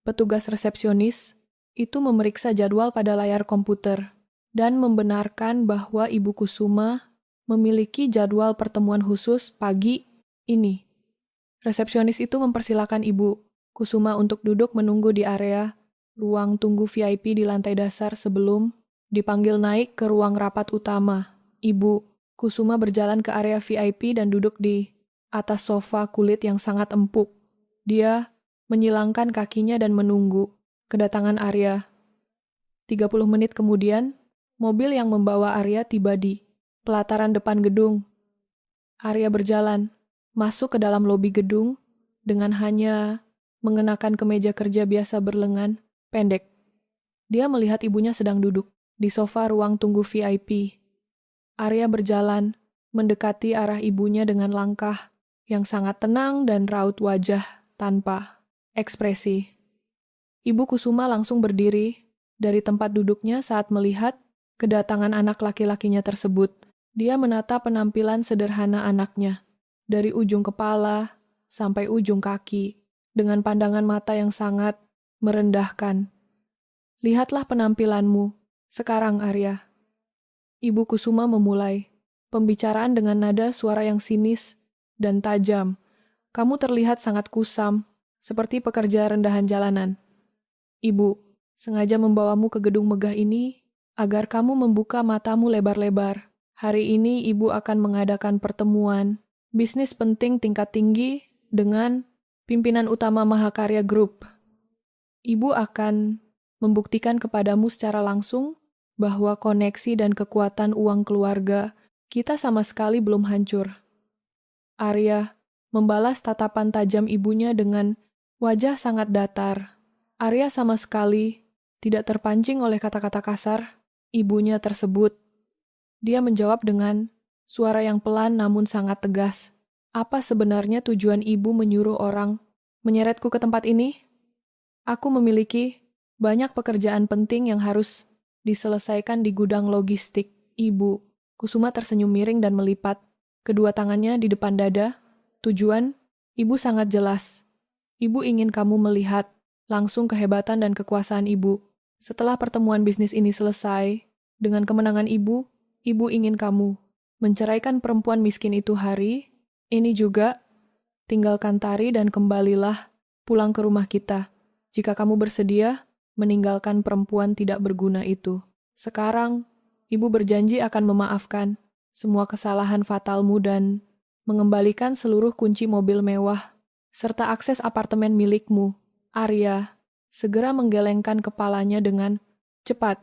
Petugas resepsionis itu memeriksa jadwal pada layar komputer dan membenarkan bahwa Ibu Kusuma memiliki jadwal pertemuan khusus pagi ini. Resepsionis itu mempersilakan Ibu Kusuma untuk duduk menunggu di area ruang tunggu VIP di lantai dasar sebelum dipanggil naik ke ruang rapat utama. Ibu Kusuma berjalan ke area VIP dan duduk di atas sofa kulit yang sangat empuk. Dia menyilangkan kakinya dan menunggu kedatangan Arya. 30 menit kemudian, mobil yang membawa Arya tiba di pelataran depan gedung. Arya berjalan masuk ke dalam lobi gedung dengan hanya mengenakan kemeja kerja biasa berlengan pendek. Dia melihat ibunya sedang duduk di sofa ruang tunggu VIP. Arya berjalan mendekati arah ibunya dengan langkah yang sangat tenang dan raut wajah tanpa ekspresi. Ibu Kusuma langsung berdiri dari tempat duduknya saat melihat kedatangan anak laki-lakinya tersebut. Dia menata penampilan sederhana anaknya, dari ujung kepala sampai ujung kaki, dengan pandangan mata yang sangat merendahkan. Lihatlah penampilanmu sekarang, Arya. Ibu Kusuma memulai pembicaraan dengan nada suara yang sinis dan tajam. Kamu terlihat sangat kusam, seperti pekerja rendahan jalanan. Ibu, sengaja membawamu ke gedung megah ini agar kamu membuka matamu lebar-lebar. Hari ini ibu akan mengadakan pertemuan bisnis penting tingkat tinggi dengan pimpinan utama Mahakarya Group. Ibu akan membuktikan kepadamu secara langsung bahwa koneksi dan kekuatan uang keluarga kita sama sekali belum hancur. Arya membalas tatapan tajam ibunya dengan wajah sangat datar. Arya sama sekali tidak terpancing oleh kata-kata kasar ibunya tersebut. Dia menjawab dengan suara yang pelan namun sangat tegas. Apa sebenarnya tujuan ibu menyuruh orang menyeretku ke tempat ini? Aku memiliki banyak pekerjaan penting yang harus diselesaikan di gudang logistik, Ibu. Kusuma tersenyum miring dan melipat kedua tangannya di depan dada. Tujuan, Ibu sangat jelas. Ibu ingin kamu melihat langsung kehebatan dan kekuasaan Ibu. Setelah pertemuan bisnis ini selesai, dengan kemenangan Ibu, Ibu ingin kamu menceraikan perempuan miskin itu hari ini juga. Tinggalkan Tari dan kembalilah pulang ke rumah kita. Jika kamu bersedia, meninggalkan perempuan tidak berguna itu. Sekarang, Ibu berjanji akan memaafkan semua kesalahan fatalmu dan mengembalikan seluruh kunci mobil mewah, serta akses apartemen milikmu. Arya segera menggelengkan kepalanya dengan cepat.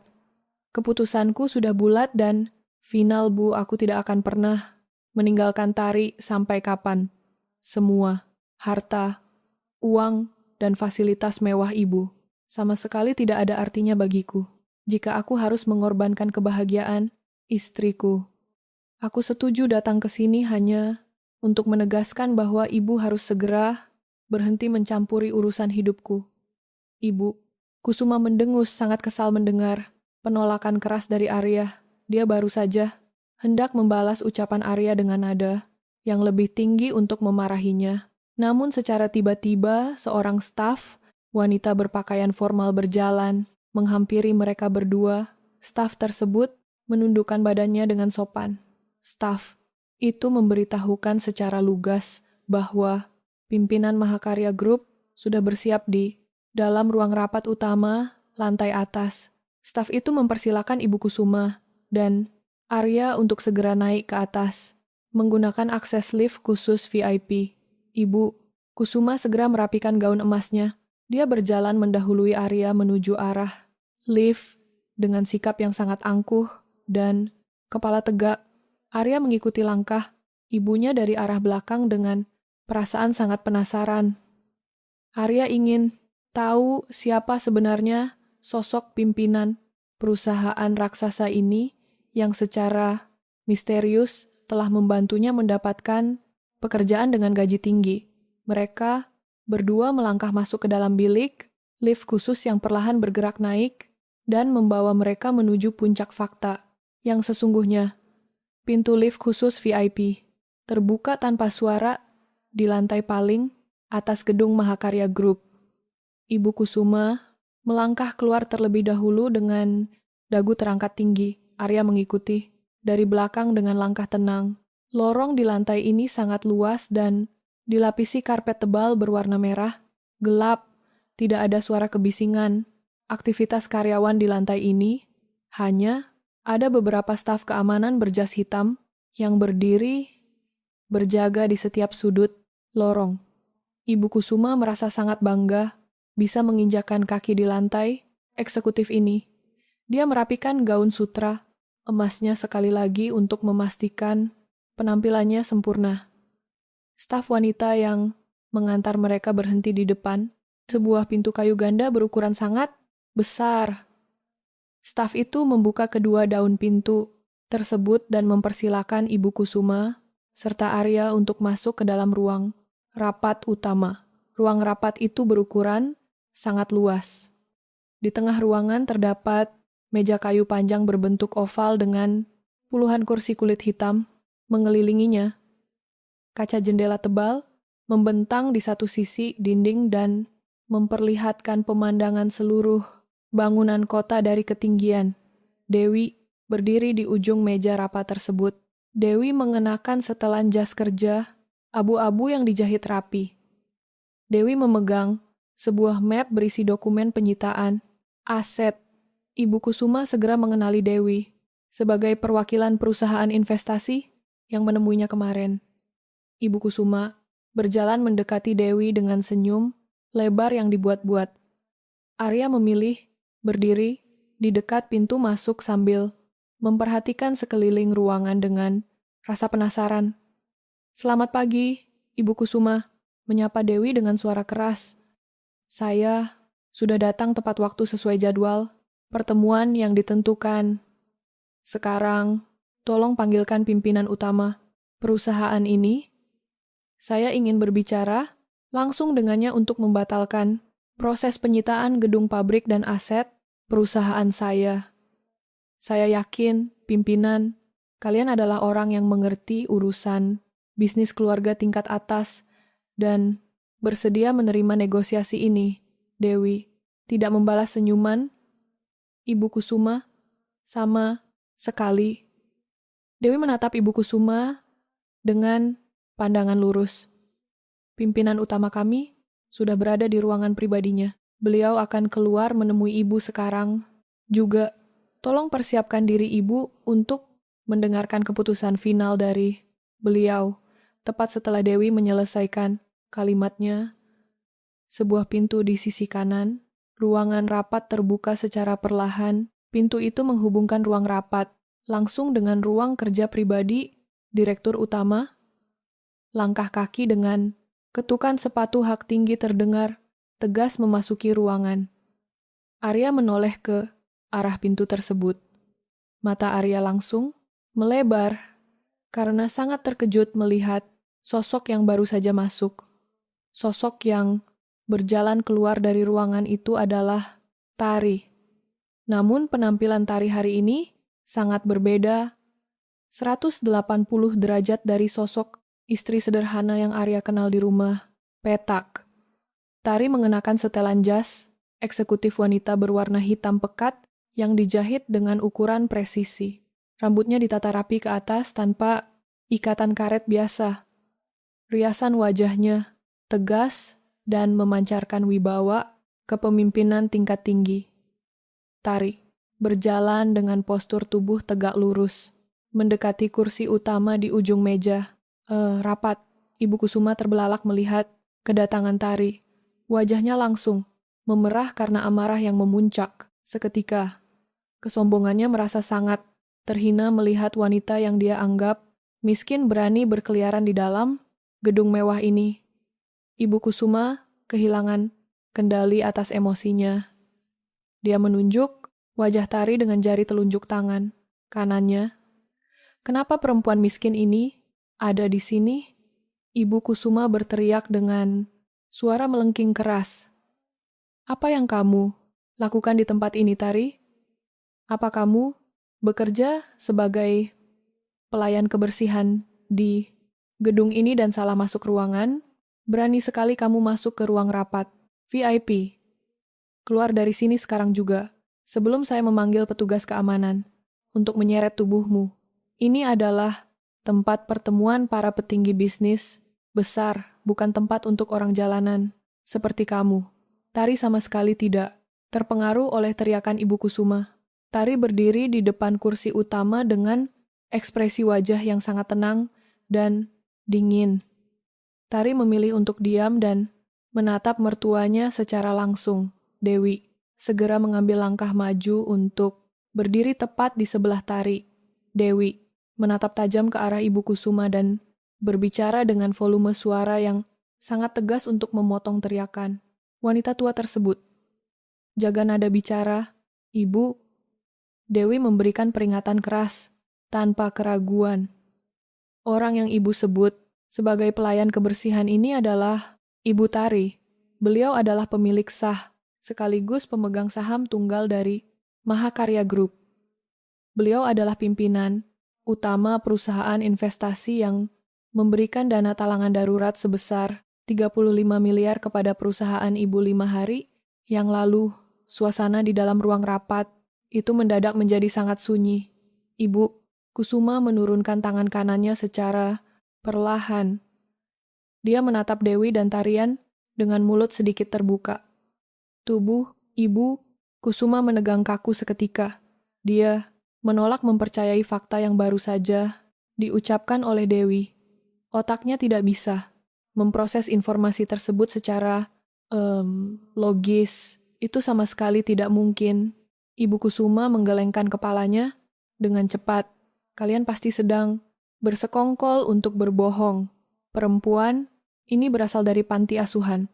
Keputusanku sudah bulat dan final, Bu. Aku tidak akan pernah meninggalkan Tari sampai kapan. Semua, harta, uang, dan fasilitas mewah Ibu sama sekali tidak ada artinya bagiku jika aku harus mengorbankan kebahagiaan istriku. Aku setuju datang ke sini hanya untuk menegaskan bahwa Ibu harus segera berhenti mencampuri urusan hidupku. Ibu, Kusuma mendengus sangat kesal mendengar penolakan keras dari Arya. Dia baru saja hendak membalas ucapan Arya dengan nada yang lebih tinggi untuk memarahinya. Namun secara tiba-tiba seorang staf wanita berpakaian formal berjalan menghampiri mereka berdua. Staf tersebut menundukkan badannya dengan sopan. Staf itu memberitahukan secara lugas bahwa pimpinan Mahakarya Group sudah bersiap di dalam ruang rapat utama lantai atas. Staf itu mempersilakan Ibu Kusuma dan Arya untuk segera naik ke atas menggunakan akses lift khusus VIP. Ibu Kusuma segera merapikan gaun emasnya. Dia berjalan mendahului Arya menuju arah lift dengan sikap yang sangat angkuh dan kepala tegak. Arya mengikuti langkah ibunya dari arah belakang dengan perasaan sangat penasaran. Arya ingin tahu siapa sebenarnya sosok pimpinan perusahaan raksasa ini yang secara misterius telah membantunya mendapatkan pekerjaan dengan gaji tinggi. Mereka berdua melangkah masuk ke dalam bilik lift khusus yang perlahan bergerak naik dan membawa mereka menuju puncak fakta yang sesungguhnya. Pintu lift khusus VIP terbuka tanpa suara di lantai paling atas gedung Mahakarya Group. Ibu Kusuma melangkah keluar terlebih dahulu dengan dagu terangkat tinggi. Arya mengikuti dari belakang dengan langkah tenang. Lorong di lantai ini sangat luas dan dilapisi karpet tebal berwarna merah. Gelap, tidak ada suara kebisingan. Aktivitas karyawan di lantai ini hanya ada beberapa staf keamanan berjas hitam yang berdiri berjaga di setiap sudut lorong. Ibu Kusuma merasa sangat bangga bisa menginjakkan kaki di lantai eksekutif ini. Dia merapikan gaun sutra emasnya sekali lagi untuk memastikan penampilannya sempurna. Staf wanita yang mengantar mereka berhenti di depan sebuah pintu kayu ganda berukuran sangat besar. Staf itu membuka kedua daun pintu tersebut dan mempersilakan Ibu Kusuma serta Arya untuk masuk ke dalam ruang rapat utama. Ruang rapat itu berukuran sangat luas. Di tengah ruangan terdapat meja kayu panjang berbentuk oval dengan puluhan kursi kulit hitam mengelilinginya. Kaca jendela tebal membentang di satu sisi dinding dan memperlihatkan pemandangan seluruh bangunan kota dari ketinggian. Dewi berdiri di ujung meja rapat tersebut. Dewi mengenakan setelan jas kerja abu-abu yang dijahit rapi. Dewi memegang sebuah map berisi dokumen penyitaan aset. Ibu Kusuma segera mengenali Dewi sebagai perwakilan perusahaan investasi yang menemuinya kemarin. Ibu Kusuma berjalan mendekati Dewi dengan senyum lebar yang dibuat-buat. Arya memilih berdiri di dekat pintu masuk sambil memperhatikan sekeliling ruangan dengan rasa penasaran. "Selamat pagi, Ibu Kusuma," menyapa Dewi dengan suara keras. "Saya sudah datang tepat waktu sesuai jadwal pertemuan yang ditentukan. Sekarang, tolong panggilkan pimpinan utama perusahaan ini. Saya ingin berbicara langsung dengannya untuk membatalkan proses penyitaan gedung pabrik dan aset perusahaan saya. Saya yakin, pimpinan, kalian adalah orang yang mengerti urusan bisnis keluarga tingkat atas dan bersedia menerima negosiasi ini." Dewi tidak membalas senyuman Ibu Kusuma sama sekali. Dewi menatap Ibu Kusuma dengan pandangan lurus. "Pimpinan utama kami sudah berada di ruangan pribadinya. Beliau akan keluar menemui ibu sekarang. Juga, tolong persiapkan diri ibu untuk mendengarkan keputusan final dari beliau." Tepat setelah Dewi menyelesaikan kalimatnya, sebuah pintu di sisi kanan, ruangan rapat terbuka secara perlahan. Pintu itu menghubungkan ruang rapat langsung dengan ruang kerja pribadi direktur utama. Langkah kaki dengan ketukan sepatu hak tinggi terdengar tegas memasuki ruangan. Arya menoleh ke arah pintu tersebut. Mata Arya langsung melebar karena sangat terkejut melihat sosok yang baru saja masuk. Sosok yang berjalan keluar dari ruangan itu adalah Tari. Namun penampilan Tari hari ini sangat berbeda, 180 derajat dari sosok istri sederhana yang Arya kenal di rumah petak. Tari mengenakan setelan jas eksekutif wanita berwarna hitam pekat yang dijahit dengan ukuran presisi. Rambutnya ditata rapi ke atas tanpa ikatan karet biasa. Riasan wajahnya tegas dan memancarkan wibawa kepemimpinan tingkat tinggi. Tari berjalan dengan postur tubuh tegak lurus, mendekati kursi utama di ujung meja. Rapat. Ibu Kusuma terbelalak melihat kedatangan Tari. Wajahnya langsung memerah karena amarah yang memuncak. Seketika, kesombongannya merasa sangat terhina melihat wanita yang dia anggap miskin berani berkeliaran di dalam gedung mewah ini. Ibu Kusuma kehilangan kendali atas emosinya. Dia menunjuk wajah Tari dengan jari telunjuk tangan kanannya. "Kenapa perempuan miskin ini ada di sini?" Ibu Kusuma berteriak dengan suara melengking keras. "Apa yang kamu lakukan di tempat ini, Tari? Apa kamu bekerja sebagai pelayan kebersihan di gedung ini dan salah masuk ruangan? Berani sekali kamu masuk ke ruang rapat VIP. Keluar dari sini sekarang juga, sebelum saya memanggil petugas keamanan untuk menyeret tubuhmu. Ini adalah tempat pertemuan para petinggi bisnis besar, bukan tempat untuk orang jalanan seperti kamu." Tari sama sekali tidak terpengaruh oleh teriakan Ibu Kusuma. Tari berdiri di depan kursi utama dengan ekspresi wajah yang sangat tenang dan dingin. Tari memilih untuk diam dan menatap mertuanya secara langsung. Dewi segera mengambil langkah maju untuk berdiri tepat di sebelah Tari. Dewi menatap tajam ke arah Ibu Kusuma dan berbicara dengan volume suara yang sangat tegas untuk memotong teriakan wanita tua tersebut. "Jaga nada bicara, Ibu." Dewi memberikan peringatan keras tanpa keraguan. Orang yang Ibu sebut sebagai pelayan kebersihan ini adalah Ibu Tari. Beliau adalah pemilik sah, sekaligus pemegang saham tunggal dari Mahakarya Group. Beliau adalah pimpinan utama perusahaan investasi yang memberikan dana talangan darurat sebesar 35 miliar kepada perusahaan Ibu 5 hari yang lalu. Suasana di dalam ruang rapat itu mendadak menjadi sangat sunyi. Ibu Kusuma menurunkan tangan kanannya secara perlahan. Dia menatap Dewi dan Tarian dengan mulut sedikit terbuka. Tubuh Ibu Kusuma menegang kaku seketika. Dia menolak mempercayai fakta yang baru saja diucapkan oleh Dewi. Otaknya tidak bisa memproses informasi tersebut secara logis. Itu sama sekali tidak mungkin. Ibu Kusuma menggelengkan kepalanya dengan cepat. Kalian pasti sedang bersekongkol untuk berbohong. Perempuan ini berasal dari panti asuhan.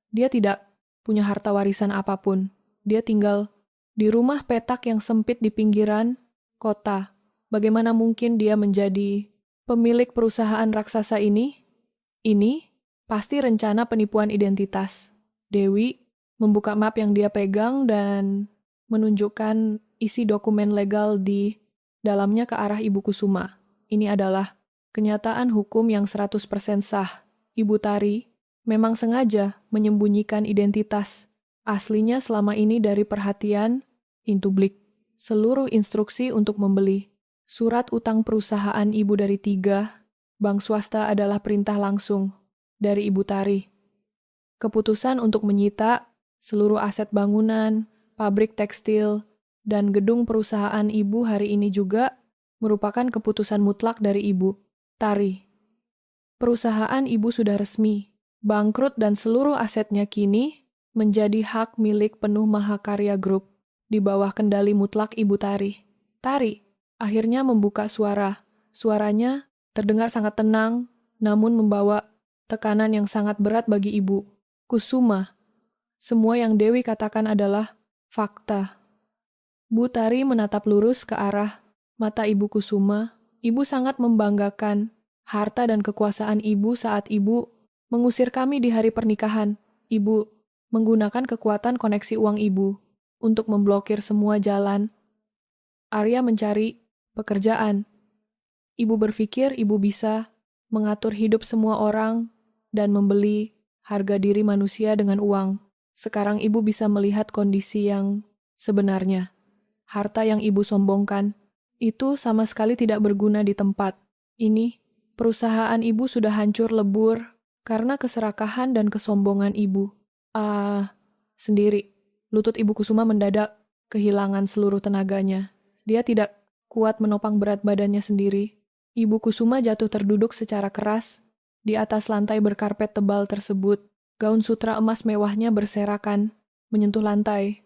Dia tidak punya harta warisan apapun. Dia tinggal di rumah petak yang sempit di pinggiran kota. Bagaimana mungkin dia menjadi pemilik perusahaan raksasa ini? Ini pasti rencana penipuan identitas. Dewi membuka map yang dia pegang dan menunjukkan isi dokumen legal di dalamnya ke arah Ibu Kusuma. Ini adalah kenyataan hukum yang 100% sah. Ibu Tari memang sengaja menyembunyikan identitas aslinya selama ini dari perhatian Intublik. Seluruh instruksi untuk membeli surat utang perusahaan ibu dari 3 bank swasta adalah perintah langsung dari Ibu Tari. Keputusan untuk menyita seluruh aset bangunan, pabrik tekstil, dan gedung perusahaan ibu hari ini juga merupakan keputusan mutlak dari Ibu Tari. Perusahaan ibu sudah resmi bangkrut dan seluruh asetnya kini menjadi hak milik penuh Mahakarya Group di bawah kendali mutlak Ibu Tari. Tari akhirnya membuka suara. Suaranya terdengar sangat tenang, namun membawa tekanan yang sangat berat bagi Ibu Kusuma. Semua yang Dewi katakan adalah fakta. Bu Tari menatap lurus ke arah mata Ibu Kusuma. Ibu sangat membanggakan harta dan kekuasaan Ibu saat Ibu mengusir kami di hari pernikahan. Ibu menggunakan kekuatan koneksi uang Ibu untuk memblokir semua jalan. Arya mencari pekerjaan. Ibu berpikir Ibu bisa mengatur hidup semua orang dan membeli harga diri manusia dengan uang. Sekarang Ibu bisa melihat kondisi yang sebenarnya. Harta yang Ibu sombongkan itu sama sekali tidak berguna di tempat ini. Perusahaan Ibu sudah hancur lebur karena keserakahan dan kesombongan Ibu. Sendiri. Lutut Ibu Kusuma mendadak kehilangan seluruh tenaganya. Dia tidak kuat menopang berat badannya sendiri. Ibu Kusuma jatuh terduduk secara keras di atas lantai berkarpet tebal tersebut. Gaun sutra emas mewahnya berserakan, menyentuh lantai.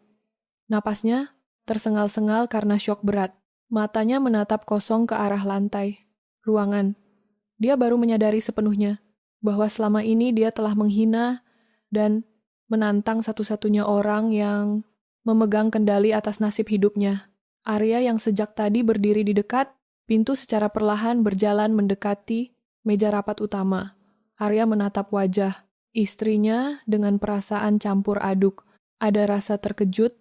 Napasnya tersengal-sengal karena syok berat. Matanya menatap kosong ke arah lantai. Ruangan. Dia baru menyadari sepenuhnya bahwa selama ini dia telah menghina dan menantang satu-satunya orang yang memegang kendali atas nasib hidupnya. Arya yang sejak tadi berdiri di dekat pintu secara perlahan berjalan mendekati meja rapat utama. Arya menatap wajah istrinya dengan perasaan campur aduk. Ada rasa terkejut,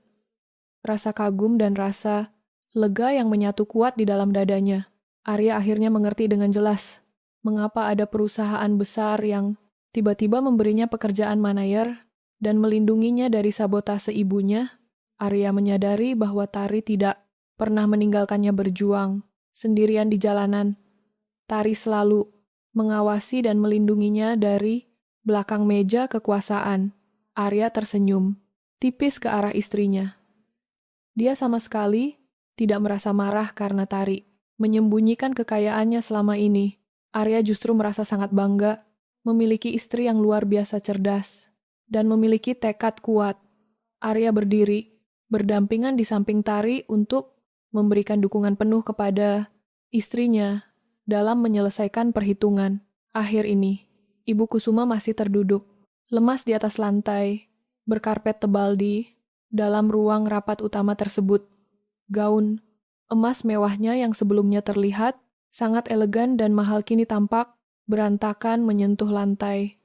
rasa kagum, dan rasa lega yang menyatu kuat di dalam dadanya. Arya akhirnya mengerti dengan jelas mengapa ada perusahaan besar yang tiba-tiba memberinya pekerjaan manajer dan melindunginya dari sabotase ibunya. Arya menyadari bahwa Tari tidak pernah meninggalkannya berjuang sendirian di jalanan. Tari selalu mengawasi dan melindunginya dari belakang meja kekuasaan. Arya tersenyum tipis ke arah istrinya. Dia sama sekali tidak merasa marah karena Tari menyembunyikan kekayaannya selama ini. Arya justru merasa sangat bangga memiliki istri yang luar biasa cerdas dan memiliki tekad kuat. Arya berdiri, berdampingan di samping Tari untuk memberikan dukungan penuh kepada istrinya dalam menyelesaikan perhitungan. Akhir ini, Ibu Kusuma masih terduduk, lemas di atas lantai, berkarpet tebal di dalam ruang rapat utama tersebut. Gaun emas mewahnya yang sebelumnya terlihat sangat elegan dan mahal kini tampak berantakan menyentuh lantai.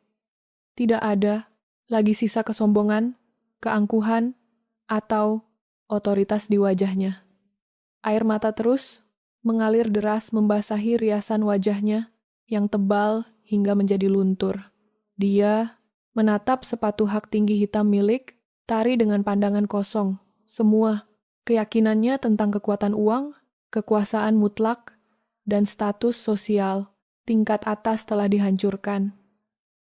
Tidak ada lagi sisa kesombongan, keangkuhan, atau otoritas di wajahnya. Air mata terus mengalir deras membasahi riasan wajahnya yang tebal hingga menjadi luntur. Dia menatap sepatu hak tinggi hitam milik Tari dengan pandangan kosong. Semua keyakinannya tentang kekuatan uang, kekuasaan mutlak, dan status sosial tingkat atas telah dihancurkan.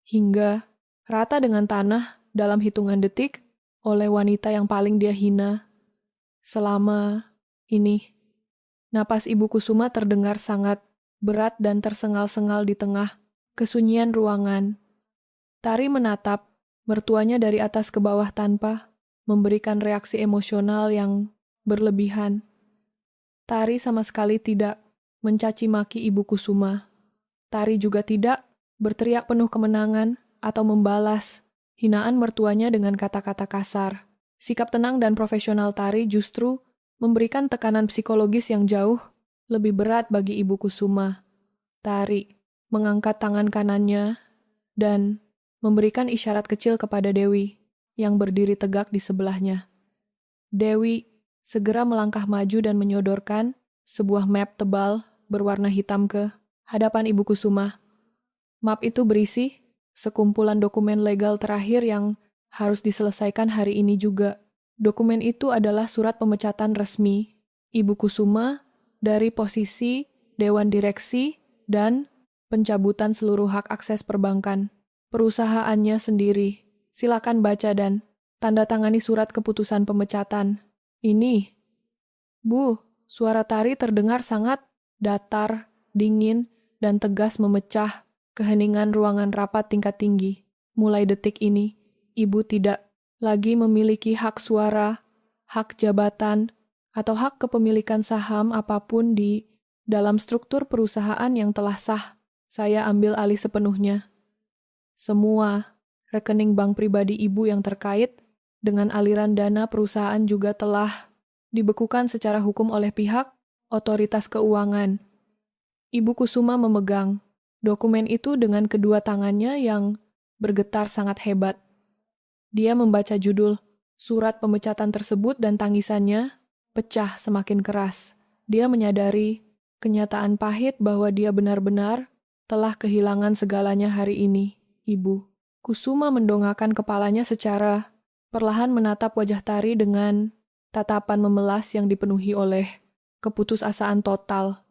Hingga rata dengan tanah dalam hitungan detik oleh wanita yang paling dia hina. Selama ini, napas Ibu Kusuma terdengar sangat berat dan tersengal-sengal di tengah kesunyian ruangan. Tari menatap mertuanya dari atas ke bawah tanpa memberikan reaksi emosional yang berlebihan. Tari sama sekali tidak mencaci maki Ibu Kusuma. Tari juga tidak berteriak penuh kemenangan atau membalas hinaan mertuanya dengan kata-kata kasar. Sikap tenang dan profesional Tari justru memberikan tekanan psikologis yang jauh lebih berat bagi Ibu Kusuma. Tari mengangkat tangan kanannya dan memberikan isyarat kecil kepada Dewi yang berdiri tegak di sebelahnya. Dewi segera melangkah maju dan menyodorkan sebuah map tebal berwarna hitam ke hadapan Ibu Kusuma. Map itu berisi sekumpulan dokumen legal terakhir yang harus diselesaikan hari ini juga. Dokumen itu adalah surat pemecatan resmi Ibu Kusuma dari posisi Dewan Direksi dan pencabutan seluruh hak akses perbankan perusahaannya sendiri. Silakan baca dan tanda tangani surat keputusan pemecatan. Ini, Bu, suara Tari terdengar sangat datar, dingin, dan tegas memecah keheningan ruangan rapat tingkat tinggi. Mulai detik ini, Ibu tidak lagi memiliki hak suara, hak jabatan, atau hak kepemilikan saham apapun di dalam struktur perusahaan yang telah sah. Saya ambil alih sepenuhnya. Semua rekening bank pribadi Ibu yang terkait dengan aliran dana perusahaan juga telah dibekukan secara hukum oleh pihak otoritas keuangan. Ibu Kusuma memegang dokumen itu dengan kedua tangannya yang bergetar sangat hebat. Dia membaca judul surat pemecatan tersebut dan tangisannya pecah semakin keras. Dia menyadari kenyataan pahit bahwa dia benar-benar telah kehilangan segalanya hari ini. Ibu Kusuma mendongakkan kepalanya secara perlahan menatap wajah Tari dengan tatapan memelas yang dipenuhi oleh keputusasaan total.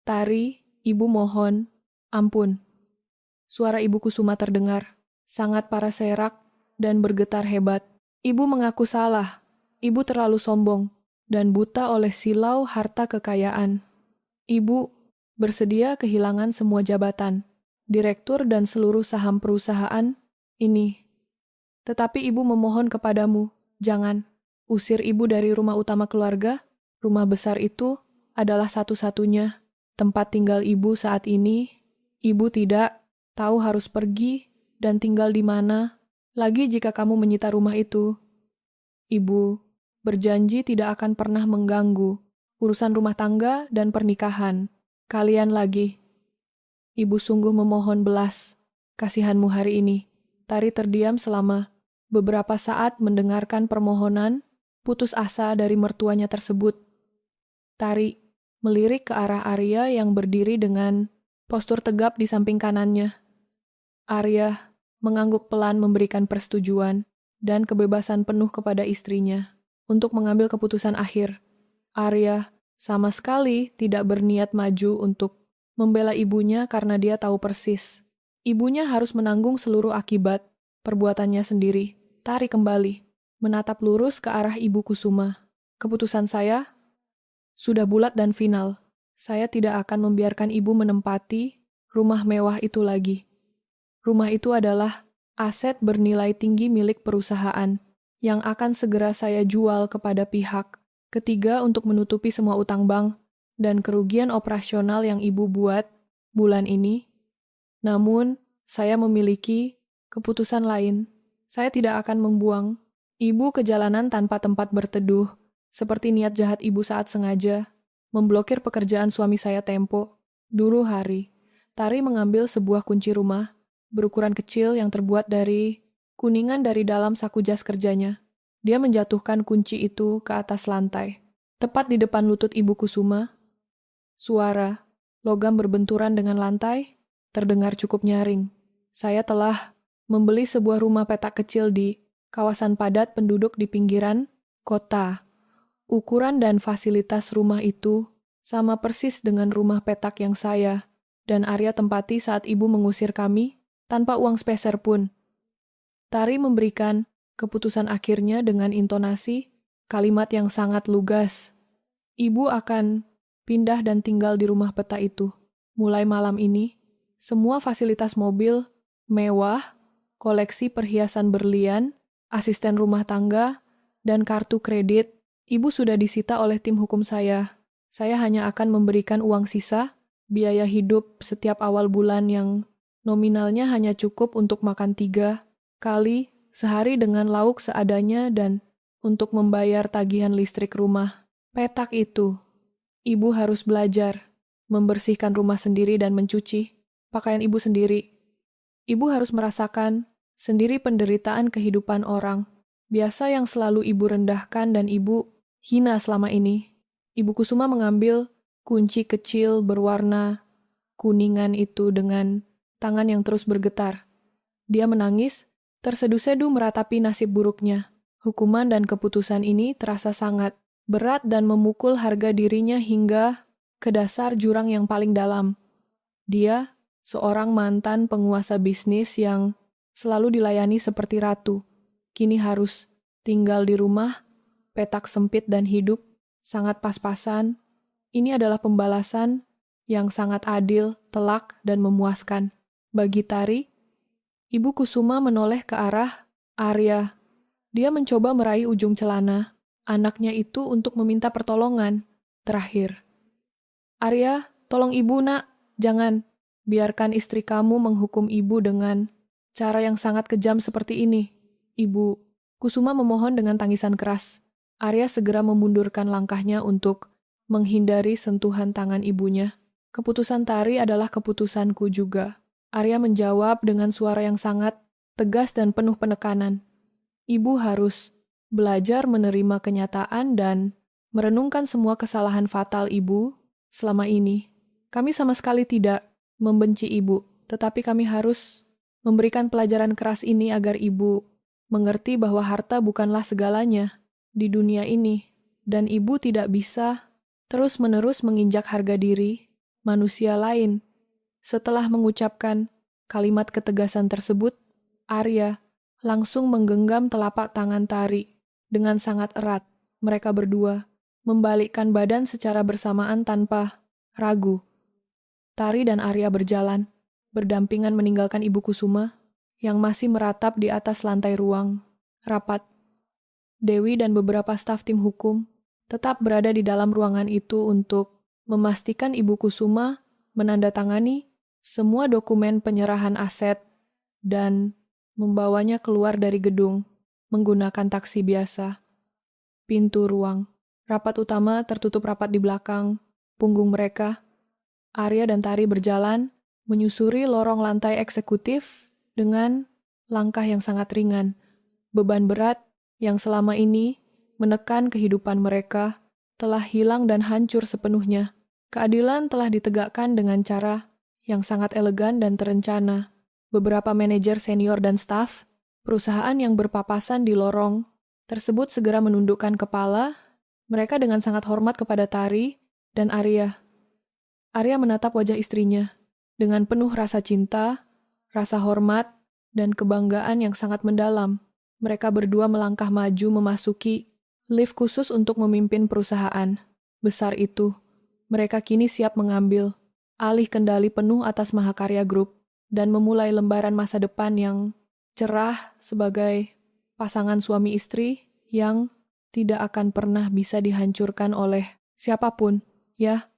Tari, Ibu mohon, ampun. Suara Ibu Kusuma terdengar, sangat paraserak dan bergetar hebat. Ibu mengaku salah, Ibu terlalu sombong dan buta oleh silau harta kekayaan. Ibu bersedia kehilangan semua jabatan, direktur dan seluruh saham perusahaan ini. Tetapi Ibu memohon kepadamu, jangan usir Ibu dari rumah utama keluarga. Rumah besar itu adalah satu-satunya tempat tinggal Ibu saat ini. Ibu tidak tahu harus pergi dan tinggal di mana lagi jika kamu menyita rumah itu. Ibu berjanji tidak akan pernah mengganggu urusan rumah tangga dan pernikahan kalian lagi. Ibu sungguh memohon belas kasihanmu hari ini. Tari terdiam selama beberapa saat mendengarkan permohonan putus asa dari mertuanya tersebut. Tari melirik ke arah Arya yang berdiri dengan postur tegap di samping kanannya. Arya mengangguk pelan memberikan persetujuan dan kebebasan penuh kepada istrinya untuk mengambil keputusan akhir. Arya sama sekali tidak berniat maju untuk membela ibunya karena dia tahu persis ibunya harus menanggung seluruh akibat perbuatannya sendiri. Tari kembali, menatap lurus ke arah Ibu Kusuma. Keputusan saya sudah bulat dan final. Saya tidak akan membiarkan Ibu menempati rumah mewah itu lagi. Rumah itu adalah aset bernilai tinggi milik perusahaan yang akan segera saya jual kepada pihak ketiga untuk menutupi semua utang bank dan kerugian operasional yang Ibu buat bulan ini. Namun, saya memiliki keputusan lain. Saya tidak akan membuang Ibu ke jalanan tanpa tempat berteduh, seperti niat jahat Ibu saat sengaja memblokir pekerjaan suami saya tempo. Dulu hari, Tari mengambil sebuah kunci rumah berukuran kecil yang terbuat dari kuningan dari dalam saku jas kerjanya. Dia menjatuhkan kunci itu ke atas lantai, tepat di depan lutut Ibu Kusuma. Suara logam berbenturan dengan lantai terdengar cukup nyaring. Saya telah membeli sebuah rumah petak kecil di kawasan padat penduduk di pinggiran kota. Ukuran dan fasilitas rumah itu sama persis dengan rumah petak yang saya dan Arya tempati saat Ibu mengusir kami tanpa uang sepeser pun. Tari memberikan keputusan akhirnya dengan intonasi kalimat yang sangat lugas. Ibu akan pindah dan tinggal di rumah peta itu. Mulai malam ini, semua fasilitas mobil mewah, koleksi perhiasan berlian, asisten rumah tangga, dan kartu kredit, ibu sudah disita oleh tim hukum saya. Saya hanya akan memberikan uang sisa, biaya hidup setiap awal bulan yang nominalnya hanya cukup untuk makan 3 kali sehari dengan lauk seadanya dan untuk membayar tagihan listrik rumah. Petak itu, ibu harus belajar membersihkan rumah sendiri dan mencuci pakaian ibu sendiri. Ibu harus merasakan sendiri penderitaan kehidupan orang. Biasa yang selalu ibu rendahkan dan ibu hina selama ini. Ibu Kusuma mengambil kunci kecil berwarna kuningan itu dengan tangan yang terus bergetar. Dia menangis, tersedu-sedu meratapi nasib buruknya. Hukuman dan keputusan ini terasa sangat berat dan memukul harga dirinya hingga ke dasar jurang yang paling dalam. Dia, seorang mantan penguasa bisnis yang selalu dilayani seperti ratu, kini harus tinggal di rumah, petak sempit dan hidup sangat pas-pasan. Ini adalah pembalasan yang sangat adil, telak, dan memuaskan. Bagi Tari, Ibu Kusuma menoleh ke arah Arya. Dia mencoba meraih ujung celana anaknya itu untuk meminta pertolongan. Terakhir, Arya, tolong ibu nak, jangan. Biarkan istri kamu menghukum ibu dengan cara yang sangat kejam seperti ini. Ibu Kusuma memohon dengan tangisan keras. Arya segera memundurkan langkahnya untuk menghindari sentuhan tangan ibunya. Keputusan Tari adalah keputusanku juga. Arya menjawab dengan suara yang sangat tegas dan penuh penekanan. Ibu harus belajar menerima kenyataan dan merenungkan semua kesalahan fatal ibu selama ini. Kami sama sekali tidak membenci ibu, tetapi kami harus memberikan pelajaran keras ini agar ibu mengerti bahwa harta bukanlah segalanya di dunia ini, dan ibu tidak bisa terus-menerus menginjak harga diri manusia lain. Setelah mengucapkan kalimat ketegasan tersebut, Arya langsung menggenggam telapak tangan Tari dengan sangat erat. Mereka berdua membalikkan badan secara bersamaan tanpa ragu. Tari dan Arya berjalan, berdampingan meninggalkan Ibu Kusuma yang masih meratap di atas lantai ruang rapat. Dewi dan beberapa staf tim hukum tetap berada di dalam ruangan itu untuk memastikan Ibu Kusuma menandatangani semua dokumen penyerahan aset dan membawanya keluar dari gedung menggunakan taksi biasa. Pintu ruang rapat utama tertutup rapat di belakang punggung mereka. Arya dan Tari berjalan menyusuri lorong lantai eksekutif dengan langkah yang sangat ringan. Beban berat yang selama ini menekan kehidupan mereka telah hilang dan hancur sepenuhnya. Keadilan telah ditegakkan dengan cara yang sangat elegan dan terencana. Beberapa manajer senior dan staf perusahaan yang berpapasan di lorong tersebut segera menundukkan kepala. Mereka dengan sangat hormat kepada Tari dan Arya. Arya menatap wajah istrinya dengan penuh rasa cinta, rasa hormat, dan kebanggaan yang sangat mendalam. Mereka berdua melangkah maju memasuki lift khusus untuk memimpin perusahaan besar itu. Mereka kini siap mengambil alih kendali penuh atas Mahakarya Group dan memulai lembaran masa depan yang cerah sebagai pasangan suami istri yang tidak akan pernah bisa dihancurkan oleh siapapun. Ya,